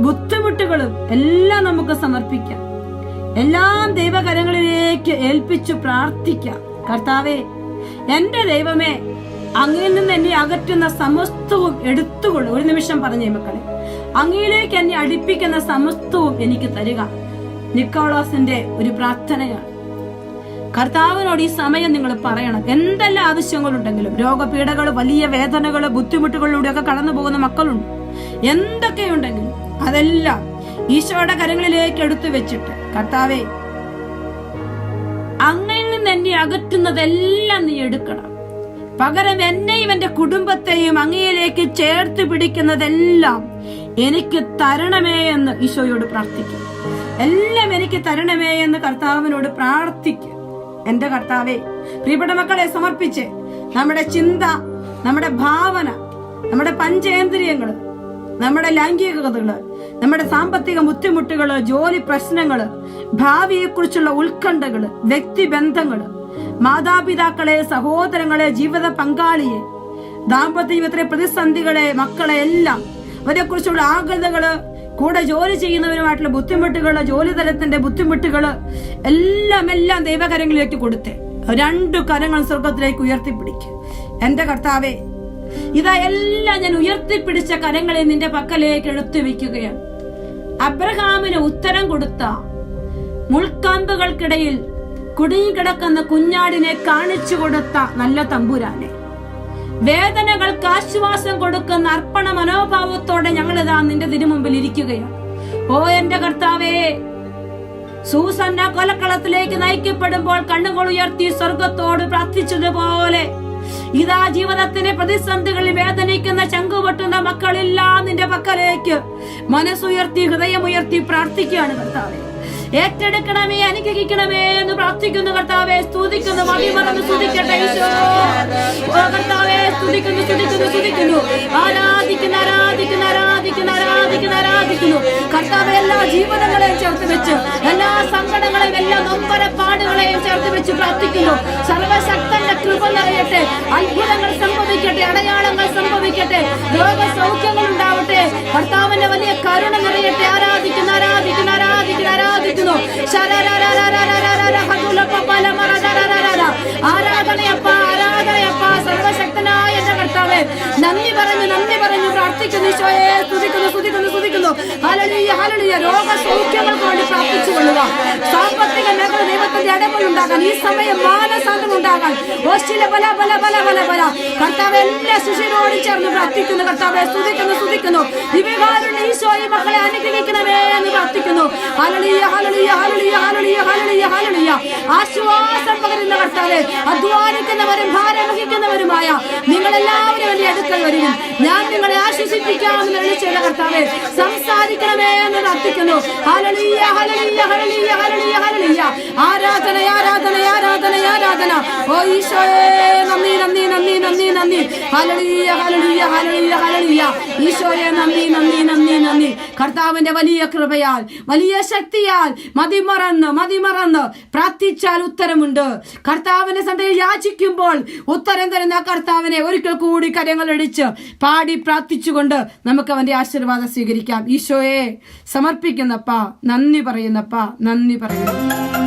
ബുദ്ധിമുട്ടുകളും എല്ലാം നമുക്ക് സമർപ്പിക്കാം. എല്ലാം ദൈവകരങ്ങളിലേക്ക് ഏൽപ്പിച്ചു പ്രാർത്ഥിക്കാം. കർത്താവേ, എന്റെ ദൈവമേ, അങ്ങയിൽ നിന്ന് എന്നെ അകറ്റുന്ന സമസ്തവും എടുത്തുകൊള്ളു. ഒരു നിമിഷം പറഞ്ഞേ മക്കളെ, അങ്ങയിലേക്ക് എന്നെ അടുപ്പിക്കുന്ന സമസ്തവും എനിക്ക് തരിക. നിക്കോളാസിന്റെ ഒരു പ്രാർത്ഥനയാണ്. കർത്താവിനോട് ഈ സമയം നിങ്ങൾ പറയണം. എന്തെല്ലാം ആവശ്യങ്ങളുണ്ടെങ്കിലും, രോഗപീഠകൾ, വലിയ വേദനകൾ, ബുദ്ധിമുട്ടുകളിലൂടെയൊക്കെ കടന്നു പോകുന്ന മക്കളുണ്ട്. എന്തൊക്കെയുണ്ടെങ്കിലും അതെല്ലാം ഈശോയുടെ കരങ്ങളിലേക്ക് എടുത്തു വെച്ചിട്ട്, കർത്താവേ, അങ്ങയിൽ നിന്ന് എന്നെ അകറ്റുന്നതെല്ലാം നീ എടുക്കണം. പകരം എന്നെയും എന്റെ കുടുംബത്തെയും അങ്ങയിലേക്ക് ചേർത്ത് പിടിക്കുന്നതെല്ലാം എനിക്ക് തരണമേ എന്ന് ഈശോയോട് പ്രാർത്ഥിക്കും. എല്ലാം എനിക്ക് തരണമേ എന്ന് കർത്താവിനോട് പ്രാർത്ഥിക്കും. എന്റെ കർത്താവേ, പ്രിയപ്പെട്ട മക്കളെ സമർപ്പിച്ച് നമ്മുടെ ചിന്ത, നമ്മുടെ ഭാവന, നമ്മുടെ പഞ്ചേന്ദ്രിയങ്ങള്, നമ്മുടെ ലൈംഗികതകള്, നമ്മുടെ സാമ്പത്തിക ബുദ്ധിമുട്ടുകള്, ജോലി പ്രശ്നങ്ങള്, ഭാവിയെക്കുറിച്ചുള്ള ഉത്കണ്ഠകള്, വ്യക്തിബന്ധങ്ങള്, മാതാപിതാക്കളെ, സഹോദരങ്ങളെ, ജീവിത പങ്കാളിയെ, ദാമ്പത്യ ജീവിതത്തിലെ പ്രതിസന്ധികളെ, മക്കളെ എല്ലാം, അവരെ കുറിച്ചുള്ള ആകുലതകള്, കൂടെ ജോലി ചെയ്യുന്നവരുമായിട്ടുള്ള ബുദ്ധിമുട്ടുകള്, ജോലി തലത്തിന്റെ ബുദ്ധിമുട്ടുകള് എല്ലാം ദൈവകരങ്ങളിലേക്ക് കൊടുത്തേ. 2 കരങ്ങൾ സ്വർഗത്തിലേക്ക് ഉയർത്തിപ്പിടിക്കുക. എന്റെ കർത്താവേ, ഇതാ എല്ലാം ഞാൻ ഉയർത്തിപ്പിടിച്ച കരങ്ങളെ നിന്റെ പക്കലേക്ക് എടുത്തു വെക്കുകയാണ്. അബ്രഹാമിന് ഉത്തരം കൊടുത്ത, മുൾക്കാമ്പുകൾക്കിടയിൽ കുടുങ്ങിക്കിടക്കുന്ന കുഞ്ഞാടിനെ കാണിച്ചു കൊടുത്ത നല്ല തമ്പുരാനെ, വേദനകൾക്ക് ആശ്വാസം കൊടുക്കുന്ന അർപ്പണ മനോഭാവത്തോടെ ഞങ്ങളിതാ നിന്റെ തിരുമുമ്പിൽ ഇരിക്കുകയാണ്. ഓ എന്റെ കർത്താവേ, സൂസന്ന കൊലക്കളത്തിലേക്ക് നയിക്കപ്പെടുമ്പോൾ കണ്ണുകൾ ഉയർത്തി സ്വർഗത്തോട് പ്രാർത്ഥിച്ചതുപോലെ ഇതാ ജീവിതത്തിന്റെ പ്രതിസന്ധികളിൽ വേദനിക്കുന്ന ചങ്കുപൊട്ടുന്ന മക്കളെല്ലാം നിന്റെ പക്കലേക്ക് മനസ്സുയർത്തി ഹൃദയമുയർത്തി പ്രാർത്ഥിക്കുകയാണ്. കർത്താവേ, ഏറ്റെടുക്കണമേ, അനുഗ്രഹിക്കണമേ എന്ന് പ്രാർത്ഥിക്കുന്നു കർത്താവെ. സ്തുതിക്കുന്നു, മതിമറന്ന് സ്തുതിക്കട്ടെ ഈശോ. ഓ കർത്താവെ, സ്തുതിക്കുന്നു, സ്തുതിക്കുന്നു, സ്തുതിക്കുന്നു. ആരാധിക്കുന്നു, ആരാധിക്കുന്നു, ആരാധിക്കുന്നു, ആരാധിക്കുന്നു, ആരാധിക്കുന്നു കർത്താവെ. എല്ലാ ജീവിതങ്ങളെയും ചേർത്ത് വെച്ച്, എല്ലാ സങ്കടങ്ങളെയും, എല്ലാ നൊമ്പരപ്പാടുകളെയും ചേർത്ത് വെച്ച് പ്രാർത്ഥിക്കുന്നു. സർവശക്തന്റെ കൃപ നിറയട്ടെ, അത്ഭുതങ്ങൾ സംഭവിക്കട്ടെ, അടയാളങ്ങൾ സംഭവിക്കട്ടെ, രോഗസൗഖ്യങ്ങൾ ഉണ്ടാവട്ടെ, കർത്താവിന്റെ വലിയ കരുണ നിറയട്ടെ. ആരാധിക്കുന്നു, ആരാധിക്കുന്നു, ആരാധിക്കുന്നു, ആരാധിക്കുന്നു. ആരാധനയപ്പ, ആരാധനയപ്പ, സർവശക്തനായ എന്റെ കർത്താവേ, നന്ദി പറഞ്ഞു പ്രാർത്ഥിക്കുന്നു ഈശോയെ. സ്തുതിക്കുന്നു, സ്തുതിക്കുന്നു, സ്തുതിക്കുന്നു. Hallelujah, hallelujah. രോഗസൗഖ്യങ്ങൾക്ക് വേണ്ടി പ്രാർത്ഥിച്ചു കൊള്ളുക. സാമ്പത്തിക മേഖല ദൈവത്തിന്റെ ഇടപെടുണ്ടാകാൻ, ഈ സമയം മാനസാന്തരം ഉണ്ടാകാൻ, കർത്താവെ എല്ലാ ശിശുവിനോട് ചേർന്ന് പ്രാർത്ഥിക്കുന്നു കർത്താവെ. സ്തുതിക്കുന്നു, സ്തുതിക്കുന്നു. ദിവ്യകാരുണ്യ ഈശോയെ മക്കളെ അനുഗ്രഹിക്കണമേ എന്ന് പ്രാർത്ഥിക്കുന്നു. Hallelujah, hallelujah, hallelujah, hallelujah, hallelujah, hallelujah. ആശ്വാസം പകരുന്ന കർത്താവെ, അധ്വാനിക്കുന്നവരും ഭാരം വഹിക്കുന്നവരുമായ നിങ്ങളെല്ലാവരും എന്റെ അടുക്കൽ വരും, ഞാൻ നിങ്ങളെ ആശ്വസിപ്പിക്കാമെന്ന് വിളിച്ചുള്ള കർത്താവെ, സംസാരിക്കണമേ എന്ന് പ്രാർത്ഥിക്കുന്നു. Hallelujah, hallelujah, hallelujah, hallelujah, hallelujah. ആരാധന, ആരാധന, ആരാധന, ആരാധന. ഓ ഈശോയെ, നന്ദി, നന്ദി, നന്ദി, നന്ദി, നന്ദി. Hallelujah, hallelujah, hallelujah, hallelujah. ഈശോയെ നന്ദി, നന്ദി, നന്ദി, നന്ദി. കർത്താവിന്റെ വലിയ കൃപയാൽ, വലിയ ശക്തിയാൽ മതിമറന്ന് പ്രാർത്ഥിച്ചാൽ ഉത്തരമുണ്ട്. കർത്താവിന്റെ സന്ദേശം യാചിക്കുമ്പോൾ ഉത്തരം തരുന്ന കർത്താവിനെ ഒരിക്കൽ കൂടി കരങ്ങളടിച്ച് പാടി പ്രാർത്ഥിച്ചുകൊണ്ട് നമുക്ക് അവന്റെ ആശീർവാദം സ്വീകരിക്കാം. ഈശോയെ സമർപ്പിക്കുന്നപ്പ, നന്ദി പറയുന്നപ്പ, നന്ദി പറയുന്നു.